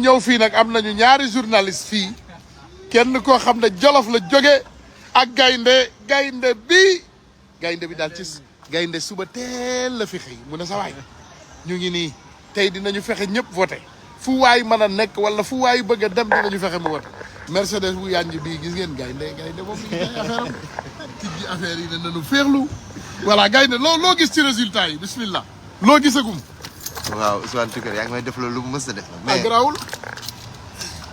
ñëw fii nag am nañu ñaari journaliste fii kenn koo xam ne Jolof la jóge ak gaynde bi daal ci gaynde suba teel la fi xëy mu ne sa waay ñu ngi nii tey dinañu fexe ñëpp voté fu waay mën a nekk wala fu waay bëgg a dem dinañu fexe mu voté Mercedes bu yànj bii gis ngeen gaynde moom mi ngi ay affaire am tijji affaire yi ne nañu féexlu voilà gaynde loo gis ci résultat yi bismillah loo gisagum. waaw Ousmane Tounkara yaa ngi may def loolu mu mës a def. mais garaawul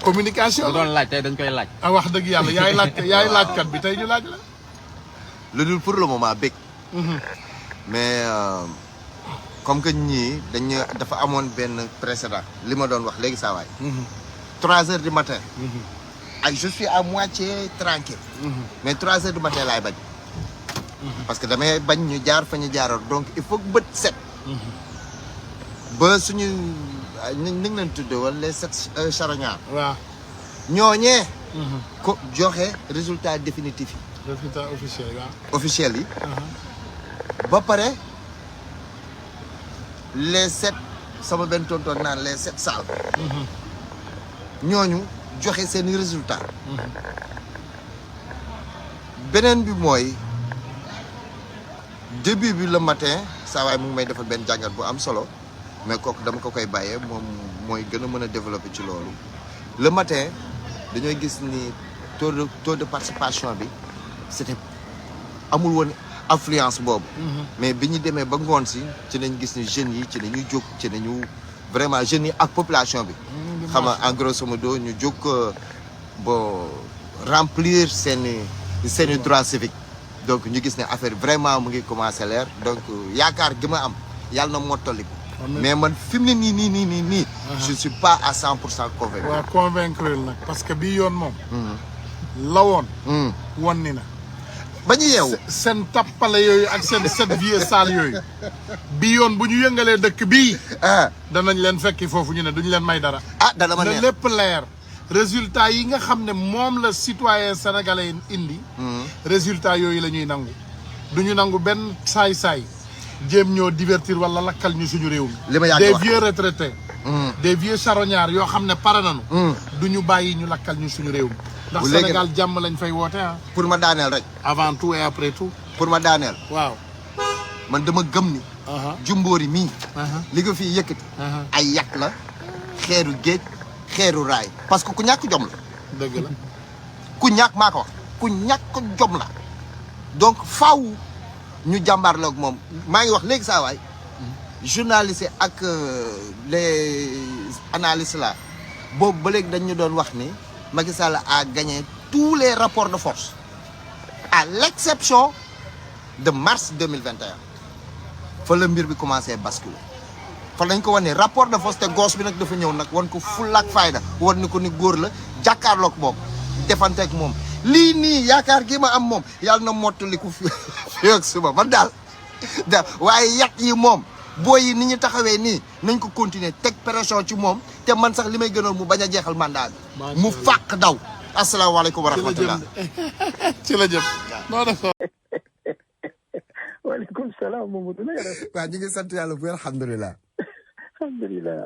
communication bu doon laaj tey dañ koy laaj. wax dëgg yàlla yaay laajkat bi tey ñu laaj la. lu dul pour le moment bëgg. mais comme que ñii dafa amoon benn précédent li ma doon wax léegi saa waay. 3 heures du matin. ak je suis à moitié tranquille. mais 3 heures du matin laay bañ. parce que damay bañ ñu jaar fa ñu jaaroon donc il faut que bët set. ba suñu ni ngi leen tuddee wala les 7 charognards. waaw ñooñee. ko joxe résultat définitif yi. résultat officiel waaw. officiel yi. ba pare les 7 sama benn tonton naan les 7 salles. ñooñu joxe seeni résultat. beneen bi mooy début bi le matin saa waay mu ngi may defal benn jàngat bu am solo mais kooku dama ko koy bàyyee moom mooy gën a mën a développer ci loolu. le matin dañooy gis ni taux de participation bi c'était amul woon affluence boobu. mais bi ñu demee ba ngoon si ci nañ gis ni jeunes yi ci nañu jóg ci nañu vraiment jeunes yi ak population bi. xam nga en grosso modo ñu jóg bo remplir seeni droit civique. donc ñu gis ne affaire vraiment mu ngi commencer leer donc yaakaar gi ma am yàlla na mottaliku. mais man fi mu ne nii. je suis pas à 100% convaincu. waaw convaincre nag parce que bii yoon moom. la woon. won ni na. ba ñu yeewu seen tappale yooyu ak seen 7 vieux salles yooyu bii yoon bu ñu yëngalee dëkk bii. danañ leen fekki foofu ñu ne duñu leen may dara. dana ma neex na lépp leer. résultat yi nga xam ne moom la citoyen sénégalais indi. résultat yooyu la ñuy nangu. duñu nangu benn saay-saay jéem ñoo divertir wala lakkal ñu suñu réew mi. li ma yàgg des wax vieux retraités. des vieux charognards yoo xam ne pare nañu. duñu bàyyi ñu lakkal ñu suñu réew mi. ndax Sénégal jàmm lañ fay woote ah. pour ma daaneel rek. avant tout et après tout. pour ma daaneel. waaw. man dama gëm ni. Jumbóori mii. li nga fiy yëkkati. ay yàq la xeeru géej. xeeru raay parce que ku ñàkk jom la. dëgg la. ku ñàkk maa ko wax ku ñàkk jom la donc faaw ñu jàmbaarloog moom maa ngi wax léegi saa waay journaliste ak les analystes là boobu ba léegi dañ ñu doon wax ni Macky Sall a gagné tous les rapports de force à l'exception de mars 2021 fa la mbir bi commencé basculer. fa lañ ko wane rapport de force te gos bi nag dafa ñëw nag wan ko fulla ak fayda wan ni ko ni góor la jàkkaarloog moom defanteeg moom lii nii yaakaar gi ma am moom yàlla na mottaliku fi ak suba man daal waaye yàq yi moom booy yi ni ñu taxawee nii nañ ko continuer teg pression ci moom te man sax li may gënoon mu bañ a jeexal mandat bi mu fàq daw asalaamaaleykum wa rahmatullah ci la jëm non dafa waaleykum salaam Mamadou na nga def. waaw ñu ngi sant yàlla bu alhamdulilah alhamdulilah.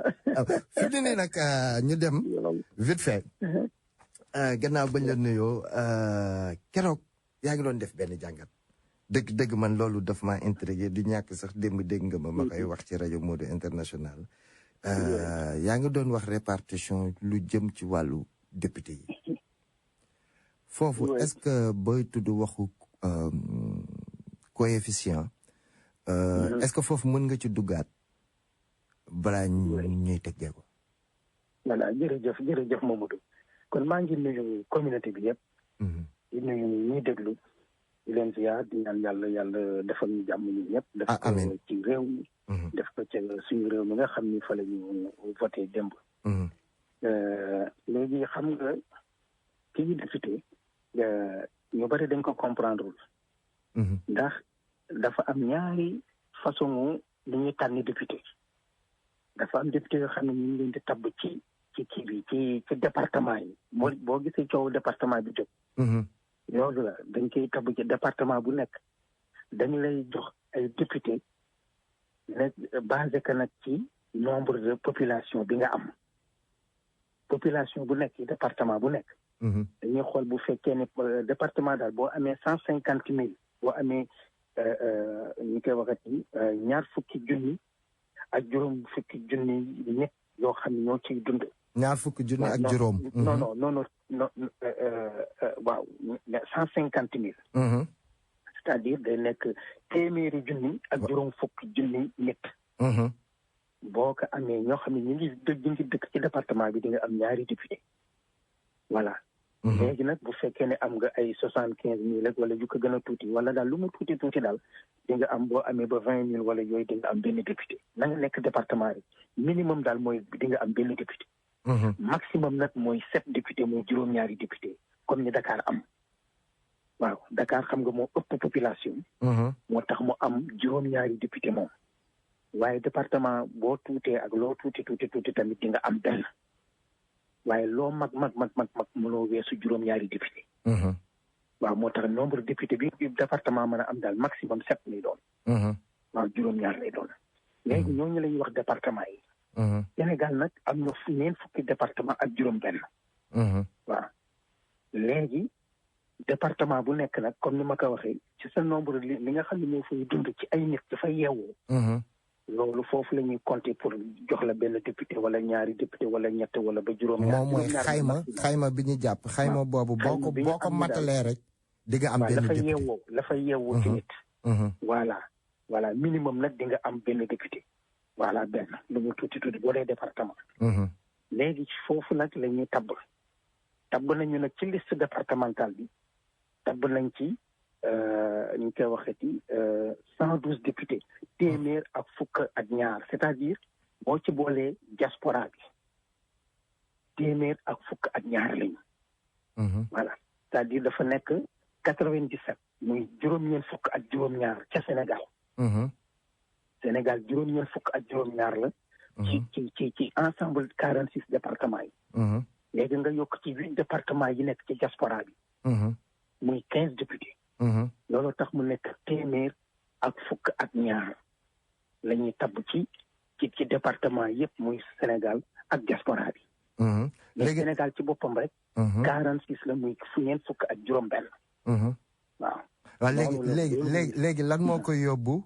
fi mu ne nag ñu dem vite fait gannaaw bañ la nuyoo keroog yaa ngi doon def benn jàngat dëgg man loolu daf ma intrigué di ñàkk sax démb dégg nga ma koy wax ci rajo Modou International yaa ngi doon wax répartition lu jëm ci wàllu député yi foofu est-ce que booy tudd waxu coefficient est-ce que foofu mën nga ci duggaat balaa ñuy teggee ko. voilà jërëjëf Mamadou kon maa ngi nuyu communauté bi yëpp. di nuyu ñuy déglu di leen ziar di ñaan yàlla defal ñu jàmm ñu ñëpp. def ko ci réew mi. def ko ci suñu réew mi nga xam ni fa la ñu voté démb. léegi xam nga kii député ñu bari dañ ko comprendre ndax dafa am ñaari façon li ñuy tànni député. dafa am député yoo xam ne ñu ngi leen di tabb ci kii bi ci département yi boo gisee coow département bi jóg. loolu la dañ koy tabb ci département bu nekk dañu lay jox ay député ne basé que nag ci nombre de population bi nga am population bu nekk département bu nekk. dañuy xool bu fekkee ne département daal boo amee 150,000 boo amee ñu koy waxati ñaar fukki junni ak juróom fukki junni nit yoo xam ne ñoo ciy dund. ñaar fukki junni ak juróom. non waaw 150,000. c'est-à-dire day nekk téeméeri junni ak juróom fukki junni nit. boo ko amee ñoo xam ne ñu ngi dëkk ci département bi di nga am ñaari député voilà. léegi nag bu fekkee ne am nga ay 75,000 rek wala yu ko gën a tuuti wala daal lu mu tuuti daal di nga am boo amee ba 20,000 wala yooyu di nga am benn député na nga nekk département rek minimum daal mooy di nga am benn député. maximum nag mooy 7 député mooy juróom-ñaari député comme ni Dakar am. waaw Dakar xam nga moo ëpp population. moo tax mu am juróom-ñaari député moom. waaye département boo tuutee ak loo tuuti tamit di nga am benn. waaye loo mag mënoo weesu juróom-ñaari député. waaw moo tax nombre député bi département mën a am daal maximum 7 lay doon. waaw juróom-ñaar lay doon. léegi ñooñu la ñuy wax département yi. Sénégal nag am na ñeent fukki département ak juróom-benn. waaw léegi département bu nekk nag comme ni ma ko waxee ci sa nombre li nga xam ne ñoo fay dund ci ay nit dafa yeewoo. loolu foofu la ñuy compter pour jox la benn député wala ñaari député wala ñett wala ba juróom-ñaar. moom mooy xayma bi ñu jàpp xayma boobu boo ko matalee rek. di nga am benn député la fa yeewoo ci nit. voilà minimum nag di nga am benn député. voilà benn lu mu tuuti boo dee département. léegi foofu nag la ñuy tabb nañu nag ci liste départementale bi tabb nañ ci ñu koy waxeti 112 députés téeméer ak fukk ak ñaar c'est-à-dire boo ci boolee diaspora bi téeméer ak fukk ak ñaar lañu. voilà c'est-à-dire dafa nekk 97 muy juróom-ñeent fukk ak juróom-ñaar ca Sénégal. Sénégal juróom-ñeent fukk ak juróom-ñaar la. ci ensemble 46 départements yi. léegi nga yokk ci 8 départements yi nekk ci diaspora bi. muy 15 députés. loolu tax mu nekk téeméer ak fukk ak ñaar la ñuy tabb ci département yëpp muy Sénégal ak diaspora bi. léegi Sénégal ci boppam rek. 46 la muy ñeent fukk ak juróom-benn. waaw léegi lan moo koy yóbbu.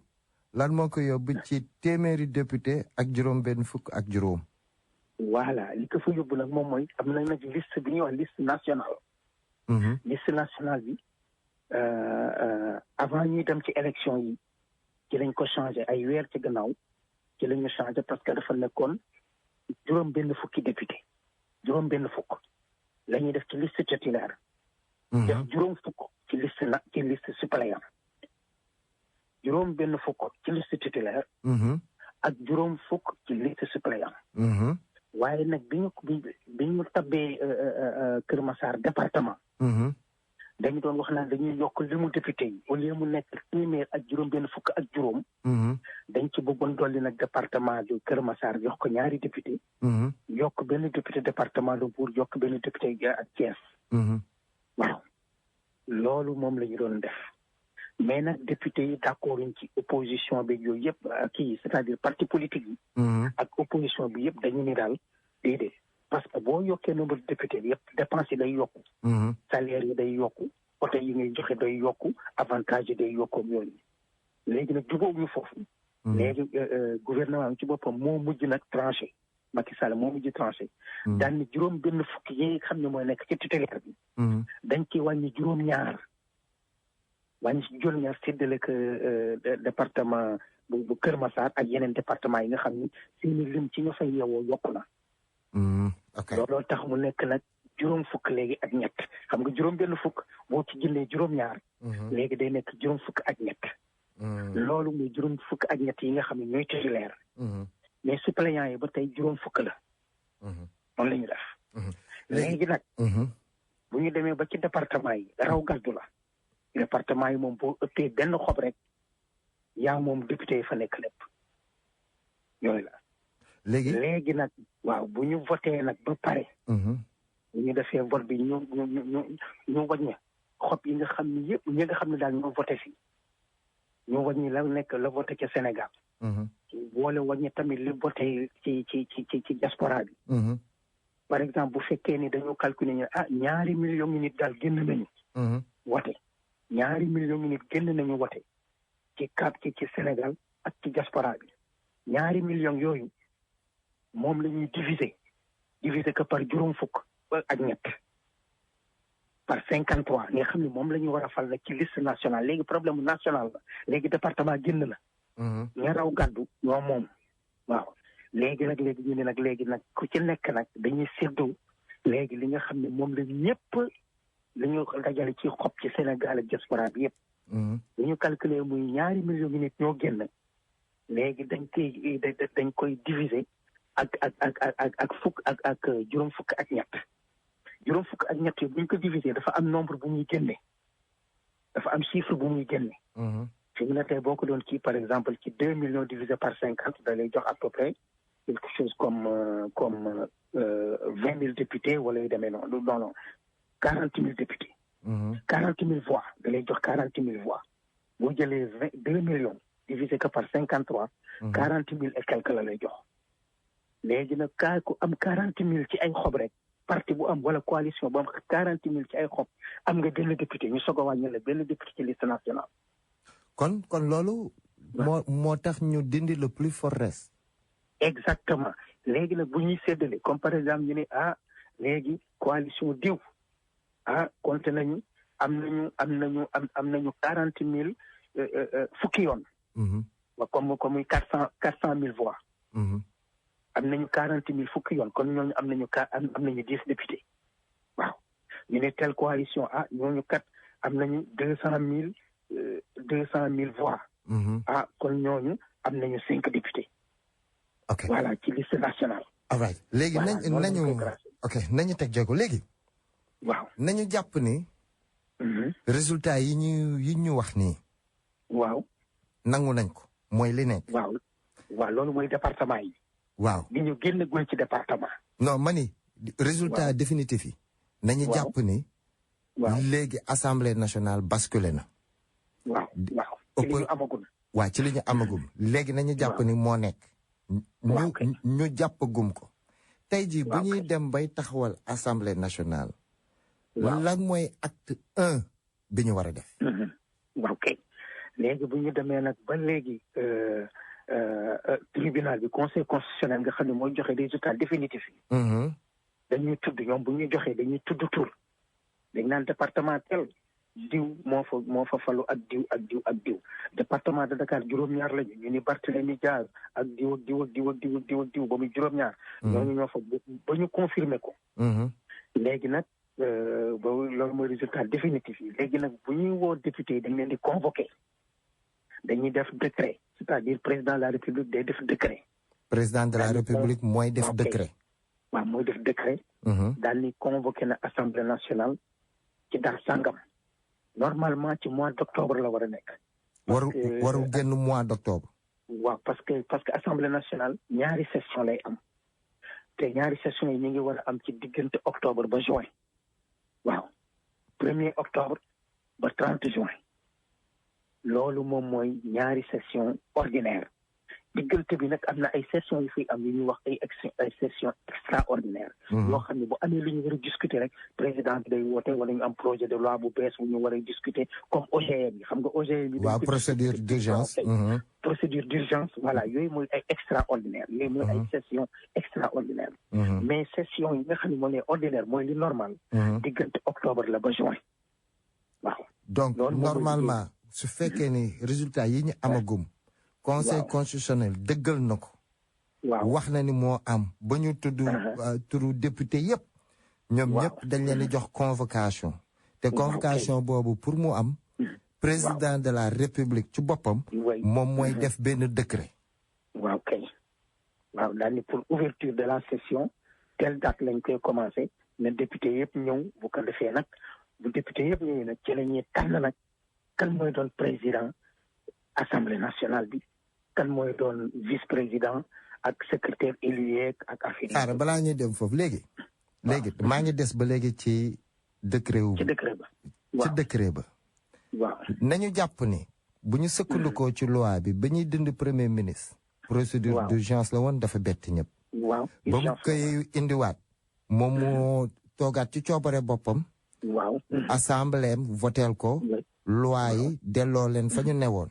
lan moo ko yóbbu ci téeméeri député ak juróom-benn fukk ak juróom. voilà li ko fa yóbbu nag moom mooy am na nag liste bi ñuy wax liste nationale. liste nationale bi avant ñuy dem ci élection yi ci lañ ko changé ay weer ci gannaaw ci la ñu changé parce que dafa nekkoon juróom-benn fukki député juróom-benn fukk la ñuy def ci liste titulaire. def juróom fukk ci liste suppléant. juróom benn fukk ci liste titulaire. ak juróom fukk ci liste suppléant. waaye nag bi ñu tabbee Kër Massar département. dañu doon wax naan dañuy yokk limu député yi au lieu mu nekk téeméer ak juróom benn fukk ak juróom. dañ ci bëggoon dolli nag département de Kër Massar jox ko ñaari député. yokk benn député département de Mbour yokk benn député ak Thiès. waaw loolu moom la ñu doon def. mais nag député yi d'accord ci opposition bi yooyu yëpp kii c'est-à-dire parti politique yi. ak opposition bi yëpp dañu ni daal déedéet parce que boo yokkee nombre de député bi yëpp dépense yi day yokku. salaire yi day yokku oto yi ngay joxe day yokku avantage yi day yokku ak yooyu. léegi nag jubóowuñu foofu. léegi gouvernement bi ci boppam moo mujj nag tranché Macky Sall moo mujj tranché. daan ni juróom benn fukki yi xam ne mooy nekk ci titulaire bi. dañ ci wàññi juróom-ñaar. wàññi si juróom-ñaar séddale ko département bu Kër Massar ak yeneen département yi nga xam ni seeni lim ci ña fay yeewoo yokku na. looloo tax mu nekk nag juróom fukk léegi ak ñett xam nga juróom benn fukk boo ci jëlee juróom-ñaar. léegi day nekk juróom fukk ak ñett. loolu muy juróom fukk ak ñett yi nga xam ne ñooy titulaire. mais suppléants yi ba tey juróom fukk la. noonu la ñu def. léegi nag. bu ñu demee ba ci département yi raw gàddu la. département yi moom boo ëppee benn xob rek yaa moom député yi fa nekk lépp yooyu la. léegi nag waaw bu ñu voté nag ba pare. bu ñu defee vote bi ñu wàññi xob yi nga xam ni yëpp ñi nga xam ne daal ñoo voté fii ñu wàññi la nekk la voté ca Sénégal. boole wàññi tamit li voté ci diaspora bi. par exemple bu fekkee ni dañoo calculer ñu ñaari millions nit daal génn nañu. wote 2 millions nit génn nañu wote ci ci Sénégal ak ci diaspora bi 2 millions yooyu moom la ñuy diviser ko par juróom fukk ak ñett par 53 nga xam ne moom la ñu war a fal nag ci liste nationale léegi problème national la léegi département génn na. ña raw gàddu ñoo moom waaw. léegi ñu ne nag ku ci nekk nag dañuy séddoo léegi li nga xam ne moom la ñëpp li ñu dajale ci xob ci Sénégal ak diaspora bi yëpp. li ñu calculer muy 2 millions nit ñoo génn léegi dañ koy diviser ak fukk ak juróom fukk ak ñett juróom fukk ak ñett yi bu ñu ko diviser dafa am nombre bu muy génne dafa am chiffre bu muy génne. fi mu ne tey boo ko doon kii par exemple ci 2 millions divisé par 50 da lay jox à peu près quelque chose comme 20 000 députés wala yu demee noonu non 40 000 députés. 40 000 voix da lay jox 40 000 voix boo jëlee 2 millions divisé ko par 53. 40 000 et quelque la lay jox. léegi nag ku am 40 000 ci ay xob rek parti bu am wala coalition bu am 40 000 ci ay xob am nga benn député ñu soog a wàññi la benn député ci liste nationale. kon loolu. moo tax ñu dindi le plus fort reste. exactement léegi nag bu ñuy séddale comme par exemple ñu ne léegi coalition diw compté nañu am nañu 40 000 fukki yoon. comme muy 400 000 voix. am nañu 40 000 fukki yoon kon ñooñu am nañu 10 députés waaw ñu ne telle coalition ñooñu kat am nañu 200 000 voix. kon ñooñu am nañu 5 députés. ok voilà ci liste nationale. all right léegi nañu teg jéego léegi. waaw nañu jàpp ni. résultat yi ñu wax nii. waaw. nangu nañ ko mooy li nekk. waaw loolu mooy département yi. waaw bi ñu génn gul ci département. non mani résultat définitif yi. nañu jàpp ni. léegi assemblée nationale basculé na. ci li ñu amagum. ci li ñu amagum. léegi nañu jàpp ni moo nekk. ñu jàppagum ko. tey jii bu ñuy dem bay taxawal assemblée nationale. lan mooy acte 1 bi ñu war a def. waaw kay léegi bu ñu demee nag ba léegi tribunal bi conseil constitutionnel nga xam ne mooy joxe résultat définitif yi. dañuy tudd ñoom bu ñuy joxee dañuy tudd tur. dañ naan département tel diw moo fa falu ak diw département de Dakar juróom-ñaar lañu ñu ni Barthélémy Dias ak diw ba muy juróom-ñaar. ñooñu ñoo fa ba ñu confirmer ko. léegi nag loolu mooy résultat définitif yi léegi nag bu ñuy woo député yi dañ leen di convoqué dañuy def décret c'est-à-dire président de la république day def décret. président de la république mooy def décret. waaw mooy def décret. daal ni convoqué na assemblée nationale ci dar sangam. normalement ci mois d'octobre la war a nekk. warul génn mois d'octobre. waaw parce que assemblée nationale ñaari session lay am te ñaari session yi ñu ngi war a am ci diggante octobre ba juin. waaw 1er octobre ba 30 juin loolu moom mooy ñaari session ordinaire diggante bi nag am na ay session yu fi am yu ñuy wax ay session extraordinaire yoo xam ne bu amee lu ñu war a discuter rek président bi day woote wala ñu am projet de loi bu bees bu ñu war a discuter comme OGM yi xam nga OGM yi waaw procédure d'urgence procédure d'urgence voilà yooyu mooy ay extraordinaire yooyu mooy ay session extraordinaire mais session yi nga xam ne moo ne ordinaire mooy li normal diggante octobre la ba juin waaw donc normalement su fekkee ni résultat yi ñu amagum conseil constitutionnel dëggal na ko wax na ni moo am ba ñu tudd turu député yëpp ñoom ñëpp dañ leen di jox convocation te convocation boobu pour mu am président de la république ci boppam moom mooy def benn décret waaw kay waaw daal ni pour ouverture de la session telle date lañ koy commencé na député yëpp ñëw bu ko defee nag bu député yëpp ñëwee nag ci la ñuy tànn nag kan mooy doon président assemblée nationale bi kan mooy doon vice président ak secrétaire élu yeeg ak affaire xaaral balaa ñuy dem foofu léegi maa ngi des ba léegi ci décret wu ci décret ba waaw nañu jàpp ni bu ñu sëkkandikoo ci loi bi ba ñuy dindi premier ministre procédure d'urgence la woon dafa bett ñëpp waaw ba mu koy indiwaat moom moo toogaat ci coobare boppam. waaw. assemblée am voteel ko. loi yi delloo leen fa ñu newoon.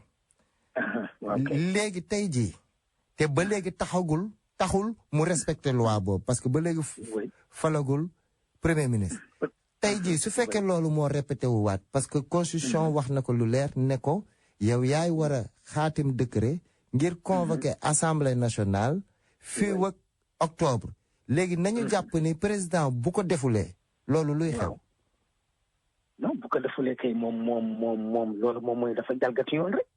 léegi tey jii. te ba léegi taxul mu respecté loi boobu parce que ba léegi falagul premier ministre. tey jii su fekkee loolu moo répété wu waat parce que constitution wax na ko lu leer ne ko yow yaay war a xaatim décret ngir convoquer assemblée nationale fii ak octobre léegi nañu jàpp ni président bu ko defulee loolu luy xew. non bu ko defulee kay moom loolu moom mooy dafa jalgati yoon rek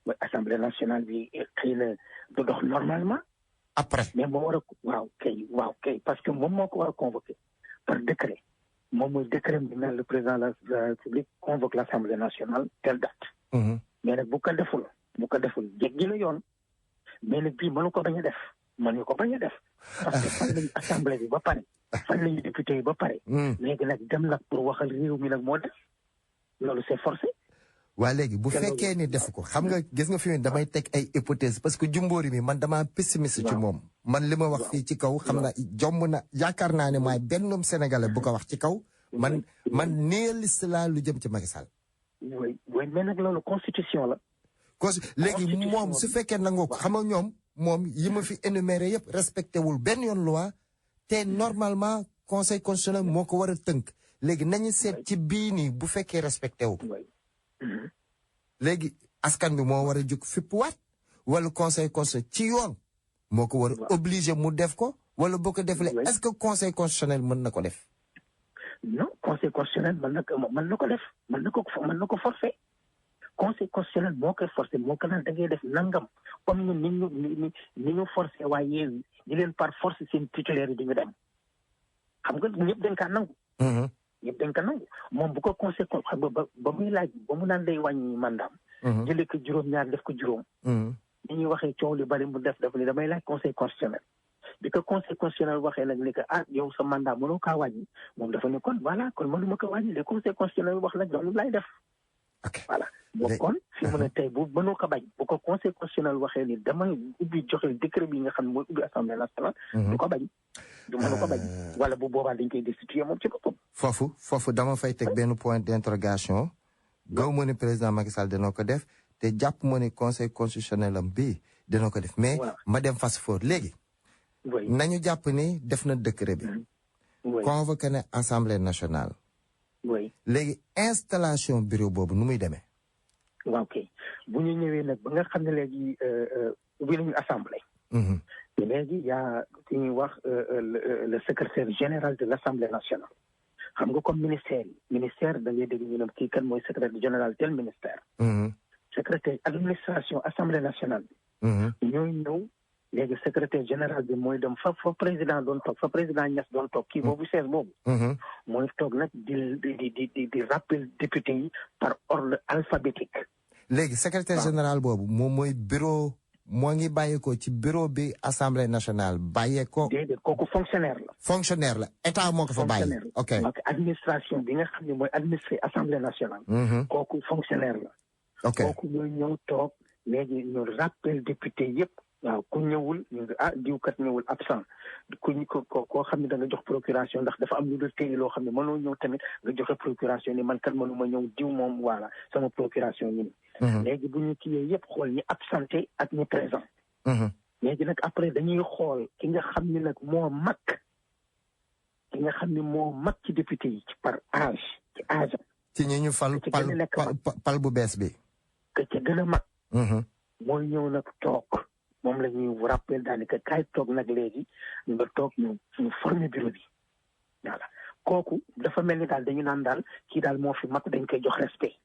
mooy assemblée nationale bi xëy na du dox normalement. après mais moo war a waaw kay parce que moom moo ko war a convoquer par décret. moom mooy décret bi mel le président de la République convoque l'Assemblée nationale telle date. mais nag bu ko deful jéggi la yoon mais nag bii mënu ko bañ a def mënu ko bañ a def parce que fan lañu assemblée bi ba pare fan lañu député yi ba pare. léegi nag dem nag pour waxal réew mi nag moo def loolu c'est forcé. waa léegi bu fekkee ni def ko xam nga gis nga fi mu damay teg ay hypothèse parce que Jumbóori mi man damaa pessimiste ci moom. man li ma wax fii ci kaw xam na jomb na yaakaar naa ne maay benn Sénégalais bu ko wax ci kaw. man nihiliste laa lu jëm ci Macky Sall. oui mais nag loolu constitution la. léegi moom su fekkee nangoo ko xam nga ñoom moom yi ma fi énuméré yëpp respecté wul benn yoon loi te normalement conseil constitutionnel moo ko war a tënk léegi nañu seet ci bii nii bu fekkee respecté wu. léegi askan bi moo war a jóg fippuwaat wala conseil constitutionnel ci yoon moo ko war a obligé mu def ko wala boo ko defalee est-ce que conseil constitutionnel mën na ko def. non conseil constitutionnel mën na ko def mën na ko forcer conseil constitutionnel moo koy forcer moo ko naan da ngay def nangam comme ñun ni ñu forcer waaye Yewwi di leen par force seen titulaire yi di ñu dem xam nga ñëpp dañ kaa nangu. ñëpp dañ ko nangu moom bu ko conseil xam nga ba muy laaj ba mu naan day wàññi mandaam. jëlee ko juróom-ñaar def ko juróom. ni ñuy waxee coow li bari mu def ni damay laaj conseil constitutionnel. bi ko conseil constitutionnel waxee nag ni que yow sa mandat mënoo kaa wàññi moom dafa ne kon voilà kon mënuma ko wàññi le conseil constitutionnel wax nag loolu lay def. voilà boo kon fi mu ne tey bu mënoo ko bañ bu ko conseil constitutionnel waxee ni damay ubbi joxe décret bi nga xam ne mooy ubbi assemblée nationale. du ko bañ. du mënu ko bañ wala bu boobaa dañ koy destituer moom ci boppam. foofu dama fay teg benn point d'interrogation. gaw ma ni président Macky Sall dina ko def te jàpp ma ni conseil constitutionnel am bii dina ko def mais ma dem fast forward léegi. nañu jàpp ni def na décret bi. convoqué na assemblée nationale. léegi installation bureau boobu nu muy demee. waaw kay bu ñu ñëwee nag ba nga xam ne léegi ubbi nañu assemblée. te léegi yaa ki ñuy wax le secrétaire général de l'Assemblée nationale. xam nga comme ministère da ngay dégg ñu ne kii kan mooy secrétaire général tel ministère. secrétaire administration Assemblée nationale bi. ñooy ñëw. léegi secrétaire général bi mooy dem fa président doon toog fa président Niass doon toog kii boobu sees boobu. mooy toog nag di rappel député yi par ordre alphabétique. léegi secrétaire général boobu moom mooy bureau moo ngi bàyyeekoo ci bureau bi assemblée nationale bàyyeekoo. déedéet kooku fonctionnaire la état moo ko fa bàyyi. ok administration bi nga xam ne mooy administrer assemblée nationale. kooku fonctionnaire la. ok kooku mooy ñëw toog léegi ñu rappel député yépp. waaw ku ñëwul ñu diwkat ñëwul absent koo xam ne da nga jox procuration ndax dafa am lu dul téye loo xam ne mënoo ñëw tamit nga joxe procuration ni man kat mënuma ñëw diw moom voilà sama procuration ñu ni léegi bu ñu kiyee yëpp xool ñi absenté ak ñi présent léegi nag après dañuy xool ki nga xam ne nag moo mag ci député yi ci par âge ci ñi ñu fal pal bu bees bi que ci gën a mag mooy ñëw nag toog moom la ñuy rappel daanaka kaay toog nag léegi nga toog ñu former bureau bi voilà kooku dafa mel ni daal dañu naan daal kii daal moo fi mag dañ koy jox respect.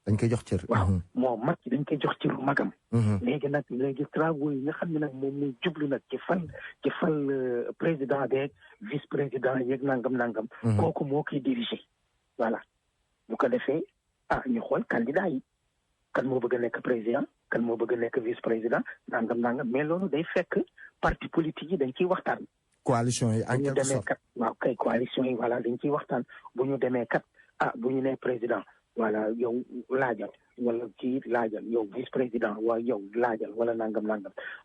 dañ koy jox cër. waaw moo mag dañ koy jox cëru magam. léegi travaux yi nga xam ne nag moom muy jublu nag ci fal président beeg vice président yeeg nangam. kooku moo koy diriger. voilà bu ko defee ñu xool candidat yi kan moo bëgg a nekk président. kan moo bëgg a nekk vice président nangam mais loolu day fekk parti politique yi dañ ciy waxtaan. coalition yi en quelque sorte kat waaw kay coalition yi voilà dañ ciy waxtaan bu ñu demee kat bu ñu nee président voilà yow laajal wala kii laajal yow vice président waa yow laajal wala nangam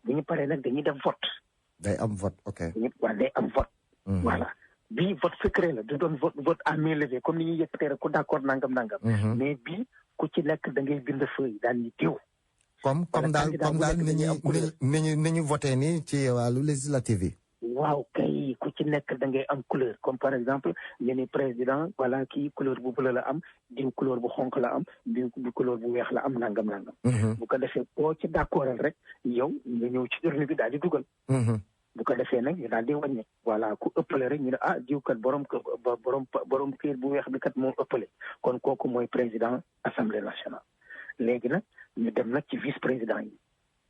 bu ñu paree nag dañuy def vote. day am vote ok. day am vote. voilà bii vote secret la du doon vote à main levée comme ni ñuy yëkkatee rek ku d'accord nangam. mais bii ku ci nekk da ngay bind feuille daal ni diw. comme daal ni ñu voté nii ci wàllu législative yi. waaw kay ku ci nekk da ngay am couleur comme par exemple ñu ne président voilà kii couleur bu bleu la am diw couleur bu xonq la am diw couleur bu weex la am nangam. bu ko defee boo ci d'accordal rek yow nga ñëw ci urne bi daal di dugal. bu ko defee nag ñu daal di wàññi. voilà ku ëppale rek ñu ne diw kat borom kër bu weex bi kat moo ëppale kon kooku mooy président assemblée nationale. léegi nag ñu dem nag ci vice président yi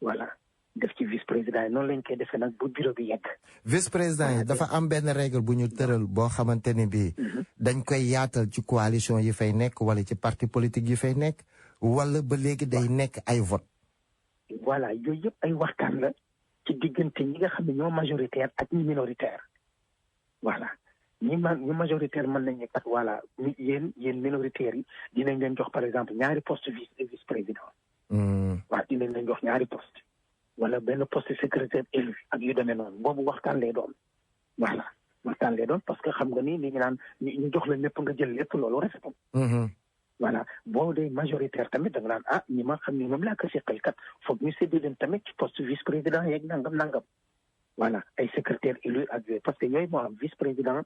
voilà. def ci vice président yi noonu lañ koy defee nag bu bureau bi yegg. vice président yi dafa am benn règle bu ñu tëral boo xamante ni bii. dañ koy yaatal ci coalition yi fay nekk wala ci parti politique yi fay nekk wala ba léegi day nekk ay vote. voilà yooyu yëpp ay waxtaan la ci diggante ñi nga xam ne ñoo majoritaire ak ñi minoritaire. voilà ñi majoritaire mën nañ ne kat voilà yéen minoritaires yi dinañ leen jox par exemple ñaari poste vice président. waaw dinañ leen jox ñaari poste wala benn poste secrétaire élu ak yu demee noonu boobu waxtaan lay doon. voilà waxtaan lay doon parce que xam nga ni li ñu naan ñu jox la lépp nga jël lépp loolu rafetul. voilà boo dee majoritaire tamit da nga naan ñi ma xam ne moom laa ko seqal kat foog ñu séddee leen tamit ci poste vice président yeeg nangam. voilà ay secrétaire élu ak yooyu parce que yooyu moo am vice président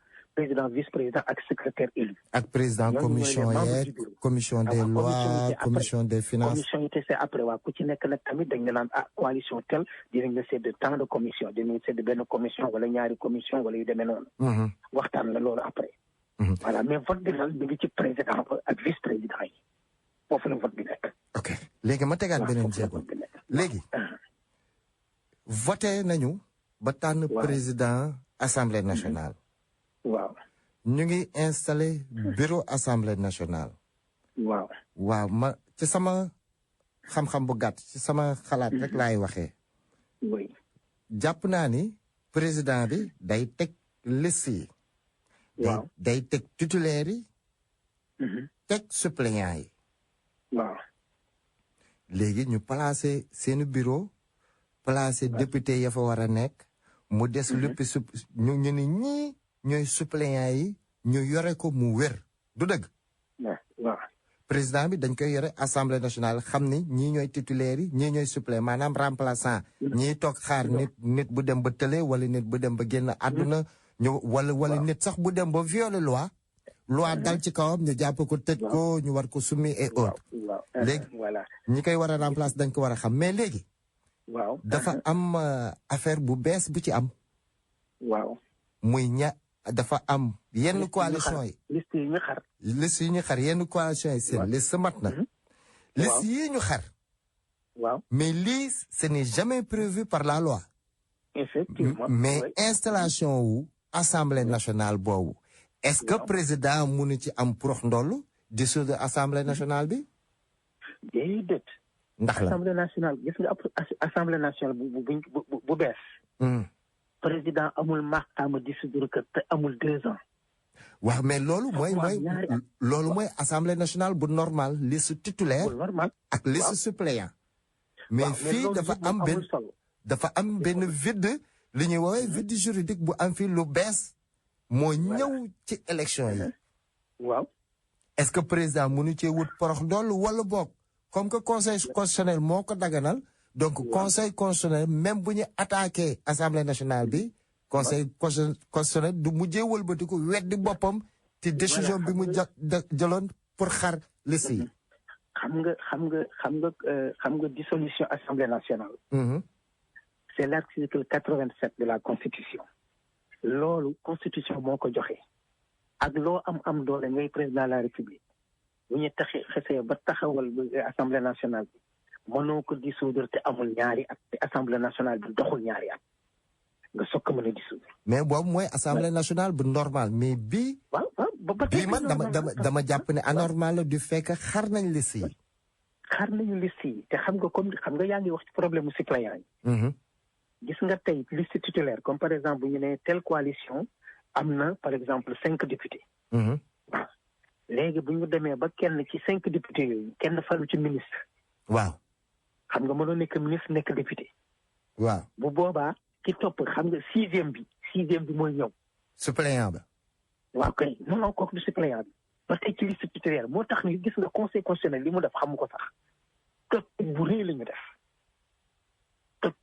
vice président ak secrétaire élu. ak président commission yeeg commission des lois commission des finances. commission yi te c'est après waa ku ci nekk nag tamit dañ la naan coalition tel dinañ la sédd tant de commission dinañ sédd benn commission wala ñaari commission wala yu demee noonu. waxtaan la loolu après. voilà mais vote bi daal mi ngi ci président ak vice président yi foofu la vote bi nekk. ok léegi ma tegaat beneen jéego léegi voté nañu. ba tànn président assemblée nationale. waaw. ñu ngi installé bureau assemblée nationale. waaw ma ci sama xam-xam bu gàtt ci sama xalaat rek laay waxee. oui. jàpp naa ni président bi day teg liste yi. waaw day teg titulaire yi. teg suppléant yi. waaw. léegi ñu placé seeni bureau. placé député ya fa war a nekk. mu des lépp ñu ni ñii ñooy suppléants yi ñu yore ko mu wér du dëgg. waaw. président bi dañ koy yore assemblée nationale xam ni ñii ñooy titulaires yi ñii ñooy suppléant maanaam remplaçant. ñii toog xaar nit bu dem ba tële wala nit bu dem ba génn àdduna. ñu wala nit sax bu dem ba violer loi dal ci kawam ñu jàpp ko tëj ko ñu war ko soumis et autres. léegi ñi koy war a remplacer dañ ko war a xam mais léegi. waaw dafa am affaire bu bees bu ci am. waaw. muy dafa am yenn coalition yi. liste yi ñu xar. liste yi ñu xar yenn coalition yi seen liste mat na. liste yi ñu xar. waaw mais lii ce n'est jamais prévu par la loi. effectivement mais installation wu assemblée nationale boobu. est-ce que président mënu ci am prox ndollu dissoudre assemblée nationale bi. déedéet. ndax la assemblée nationale gis nga assemblée nationale bu bees. président amul maqaama dissoudre que te amul 2 ans. waaw mais loolu mooy assemblée nationale bu normal liste titulaire. bu normal ak liste suppléant. mais fii dafa am benn vide li ñuy woowee vide juridique bu am fii lu bees. moo ñëw ci élection yi. waaw. est-ce que président mënu cee wut porox ndoll wala boog. comme que conseil constitutionnel moo ko daganal donc conseil constitutionnel même bu ñu attaqué assemblée nationale bi conseil constitutionnel du mujjee wëlbati ko weddi boppam ci décision bi mu jëloon pour xar liste yi. xam nga dissolution assemblée nationale. c'est l'article 87 de la constitution. loolu constitution moo ko joxe. ak loo am doole ngay président de la république. bu ñu xesee ba taxawal assemblée nationale bi mënoo ko dissoudre te amul ñaari at te assemblée nationale bi doxul ñaari at nga soog ko mën a dissoudre. mais boobu mooy assemblée nationale bu normal mais bii. bii man dama jàpp ne anormal la du fekk xar nañ liste yi. xar nañu liste yi te xam nga yaa ngi wax ci problème mu suppléant yi. gis nga tey liste titulaire comme par exemple bu ñu ne telle coalition am na par exemple 5 députés. waaw. léegi bu ñu demee ba kenn ci 5 députés yooyu kenn falu ci ministre. waaw. xam nga mënoo nekk ministre nekk député. waaw bu boobaa ki topp xam nga 6e bi mooy ñëw. suppléant ba. waaw kay non kooku du suppléant bi parce que ci liste titulaire moo tax ni gis nga conseil constitutionnel li mu def xamu ko sax toj bu rëy la ñu def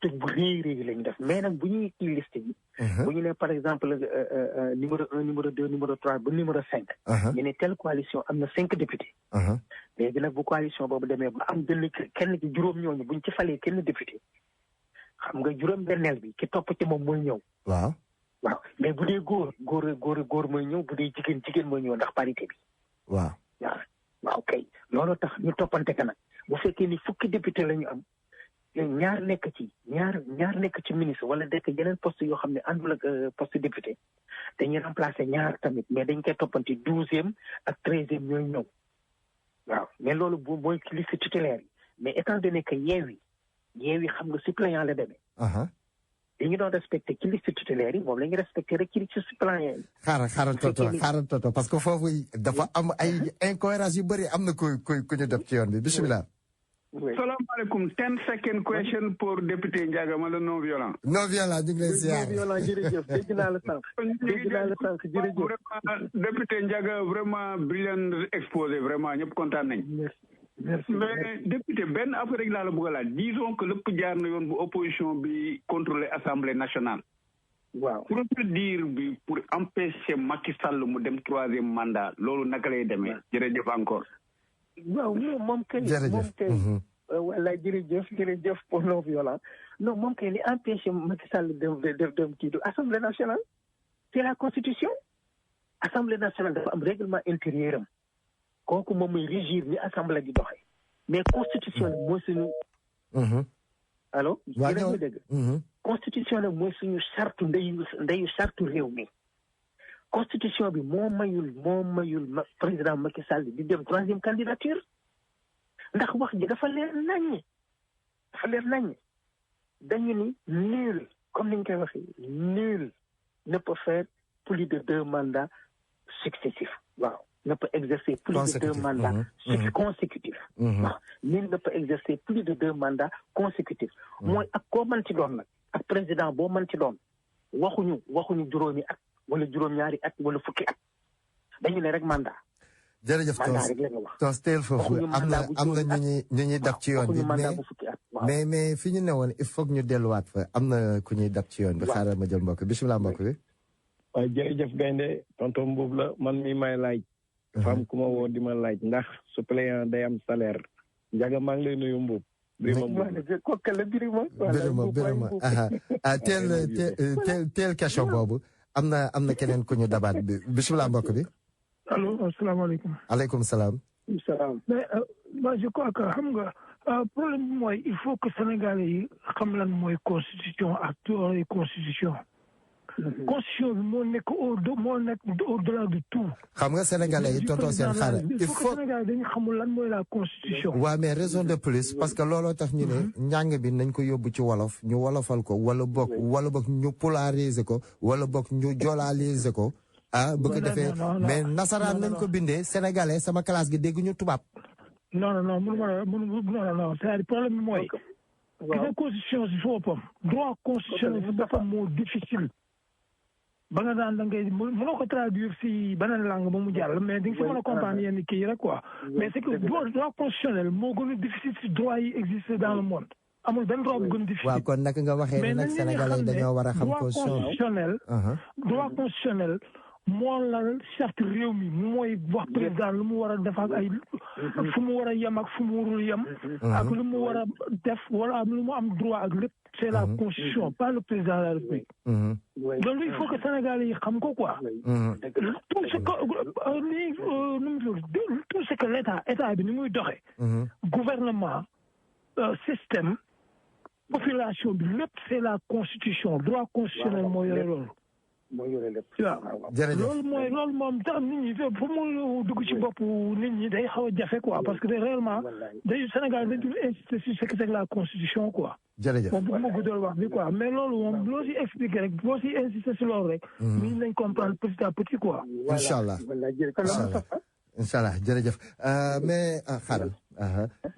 toj bu rëy la ñu def mais nag bu ñuy ci liste bi bu ñu ne par exemple numéro 1 numéro 2 numéro 3 ba numéro 5 ñu ne telle coalition am na 5 députés léegi nag bu coalition boobu demee ba am benn kenn ci juróom ñooñu buñ ci falee kenn député xam nga juróom benneel bi ki topp ci moom mooy ñëw waaw mais bu dee góor mooy ñëw bu dee jigéen mooy ñëw ndax parité bi waaw kay loolu tax ñu toppante ka nag bu fekkee ni fukki député la ñu am ñaar nekk ci ministre wala nekk yeneen poste yoo xam ne àndul ak poste député dañuy remplacer ñaar tamit mais dañ koy toppante 12e ak 13e ñooy ñëw waaw mais loolu mooy ci liste titulaire yi mais étant donné que yeewi xam nga suppléant la demee li ñu doon respecté ci liste titulaire yi moom la ñu respecté rek ci liste suppléant yi xaaral toto parce que foofu dafa am ay incohérence yu bëri am na ku ñu def ci yoon bi bismillah. salaamaaleykum 10 second question pour député Ndiaga ma la non violent. non violent ñu ngi lay ziar. non violent jërëjëf dégg naa la sànq jërëjëf. vraiment député Ndiaga vraiment brillant exposé vraiment ñëpp kontaan nañ. merci mais député benn affaire rek laa la bëgg a laaj disons que lépp jaar na yoon bu opposition bi contrôler assemblée nationale. waaw procédure bi pour empêcher Macky Sall mu dem 3e mandat loolu naka lay demee. jërëjëf encore. waaw moom kay. wala jërëjëf pour non violent non moom kay li empêché Macky Sall dem kii du assemblée nationale c'est la constitution. assemblée nationale dafa am règlement intérieur am kooku moom mooy régir ni assemblée di doxee mais constitution nag mooy suñu. allo. waaw ñëw dégg. constitution nag mooy suñu charte ndeyu charte réew mi. constitution bi moo mayul président Macky Sall di dem 3e candidature ndax wax ji dafa leer naññ dañu ni nul comme ni ñu koy waxee nul ne peut faire plus de 2 mandats successifs waaw ne peut exercer plus de 2 mandats consécutifs waaw nul ne peut exercer plus de 2 mandats consécutifs mooy ak koo mën ci doon nag ak président boo mën ci doon waxuñu juróomi at wala juróom-ñaari at wala fukki at dañu ne rek mandat. jërëjëf Tos teel foofu am na ñu ñuy dab ci yoon bi mais fi ñu ne woon il faut que ñu delluwaat fa am na ku ñuy dab ci yoon bi xaaral ma jël mbokk bisimilah mbokk bi. waaye jërëjëf gaynde tonton Mbuub la man mi may laaj. fam ku ma woo di ma laaj ndax suppléant day am salaire. Ndiaga maa ngi lay nuyu Mbuub. Birima teel question boobu. am na keneen ku ñu dabaat bi bisimilah mbokk bi. allo asalaamaaleykum. aleykum salaam. mais moi je crois que xam nga problème bi mooy il faut que Sénégalais yi xam lan mooy constitution ak théorie constitution. constitution bi moo nekk au-delà de tout. xam nga Sénégalais yi tonton seen xaaral il faut que Sénégalais dañu xamul lan mooy la constitution. waaw mais raison de plus parce que looloo tax ñu ne njàng bi nañ ko yóbbu ci wolof ñu wolofal ko wala boog ñu polariser ko wala boog ñu joolaliser ko. bu ko defee mais nasaraan nañ ko bindee sénégalais sama classe gi dégg ñu tubaab. non c'est-à-dire problème bi mooy. waaw constitution si boppam. droit constitutionnel si boppam moo difficile. ba nga daan da ngay mënoo ko traduire si beneen langue ba mu jàll mais di nga si mën a comprendre yenn kii rek quoi. mais c'est que droit constitutionnel moo gën a difficile si droit yi existe dans le monde. amul benn droit bu gën difficile. waaw kon naka nga waxee ne nag sénégalais dañoo war a xam droit constitutionnel. moo la charte réew mi mooy wax président lu mu war a def ak ay fu mu war a yem ak fu mu warul yem ak lu mu war a def wala lu mu am droit ak lépp c'est la constitution pas le président de la République donc il faut que Sénégalais yi xam ko quoi tout ce que état bi ni muy doxee gouvernement système population bi lépp c'est la constitution droit constitutionnel moo yore loolu moo yore lépp. jërëjëf loolu moom tax nit ñi fu mu dugg ci bopp nit ñi day xaw a jafe quoi parce que réellement day Sénégal dañu insister sur ce que c'est la constitution quoi. jërëjëf moom bëgguma guddal wax bi quoi mais loolu moom loo si expliquer rek boo si insister si loolu rek. nit ñi nañ comprendre petit à petit quoi. incha allah incha allah jërëjëf mais xaaral.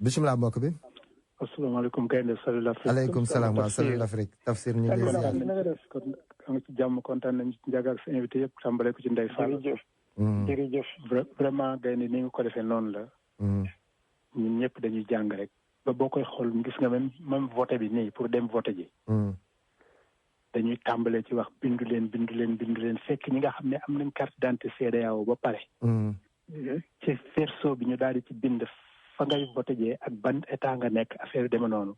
bisimilah mbokk bi. asalaamaaleykum gaynde salut l'Afrique. aleykum salaam wa salut l'Afrique. Tafsir ñu ngi lay ziar. nga ci jàmm kontaan nañu ci Ndiaga ak sa invité yëpp tàmbale ko ci Ndeye Fall. jërëjëf. vraiment Gaynde ni nga ko defee noonu la. ñun ñëpp dañuy jàng rek. ba boo koy xool gis nga même voté bi nii pour dem voté ji. dañuy tàmbale ci wax bindu leen fekk ñi nga xam ne am nañ carte d'identité CEDEAO ba pare. ci verso bi ñu daal di ci bind fa ngay voté jee ak ban état nga nekk affaire deme noonu.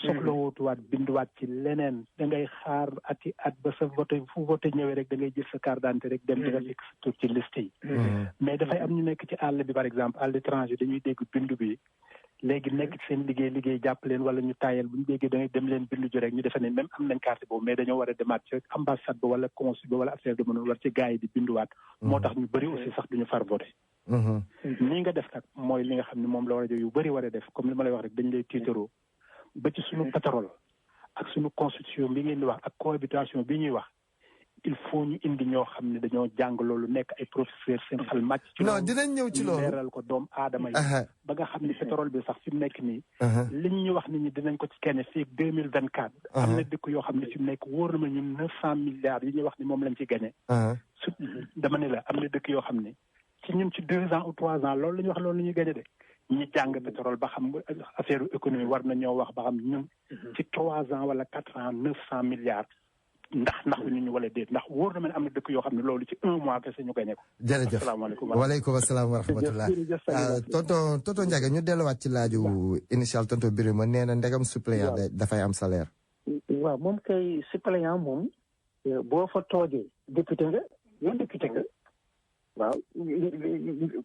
soxla wootuwaat binduwaat ci leneen da ngay xaar at ba sa voté fu voté ñëwee rek da ngay jël sa carte d'identité rek dem di nga fekk sa tur ci liste yi. mais dafay am ñu nekk ci àll bi par exemple à l'étranger dañuy dégg bindu bi. léegi nekk ci seen liggéey jàpp leen wala ñu taayal bu ñu déggee da ngay dem leen bindu ji rek ñu defe ne même am nañ carte boobu mais dañoo war a demaat ci ambassade ba wala consul ba wala affaire de mënoon war ci gars yi di binduwaat. moo tax ñu bëri aussi sax duñu far voté. nii nga def nag mooy li nga xam ne moom la rajo yu bëri war a def comme li ma lay wax rek dañ lay tiitaroo ba ci suñu pétrole ak suñu constitution bi ngeen di wax ak cohabitation bi ñuy wax il faut ñu indi ñoo xam ne dañoo jàng loolu nekk ay professeur seen xel màcc ci non dinañ ñëw ci loolu leeral ko doomu aadama yi ba nga xam ne pétrole bi sax fi mu nekk nii li ñu wax nit ñi dinañ ko ci kenn fii 2024 am na dëkk yoo xam ne fi mu nekk wóor na ma ñun 900 milliards yi ñuy wax ni moom lañ ci gagné su dama ne la am na dëkk yoo xam ne ci ñun ci 2 ans ou 3 ans loolu la ñuy wax loolu la ñuy gagné de ñi jàng pétrole ba xam affaire économie war na ñoo wax ba xam ñun ci 3 ans wala 4 ans 900 milliards ndax nit ñu wala déet ndax wóor na ma ne am na dëkk yoo xam ne loolu ci 1 mois kese ñu gagné ko. jërëjëf waaleykum asalaam wa rahmatulah. tonton Ndiaga ñu delluwaat ci laaju initial tonton Birima nee na ndegam suppléant dafay am salaire. waaw moom kay suppléant moom boo fa toogee député nga yow député nga waaw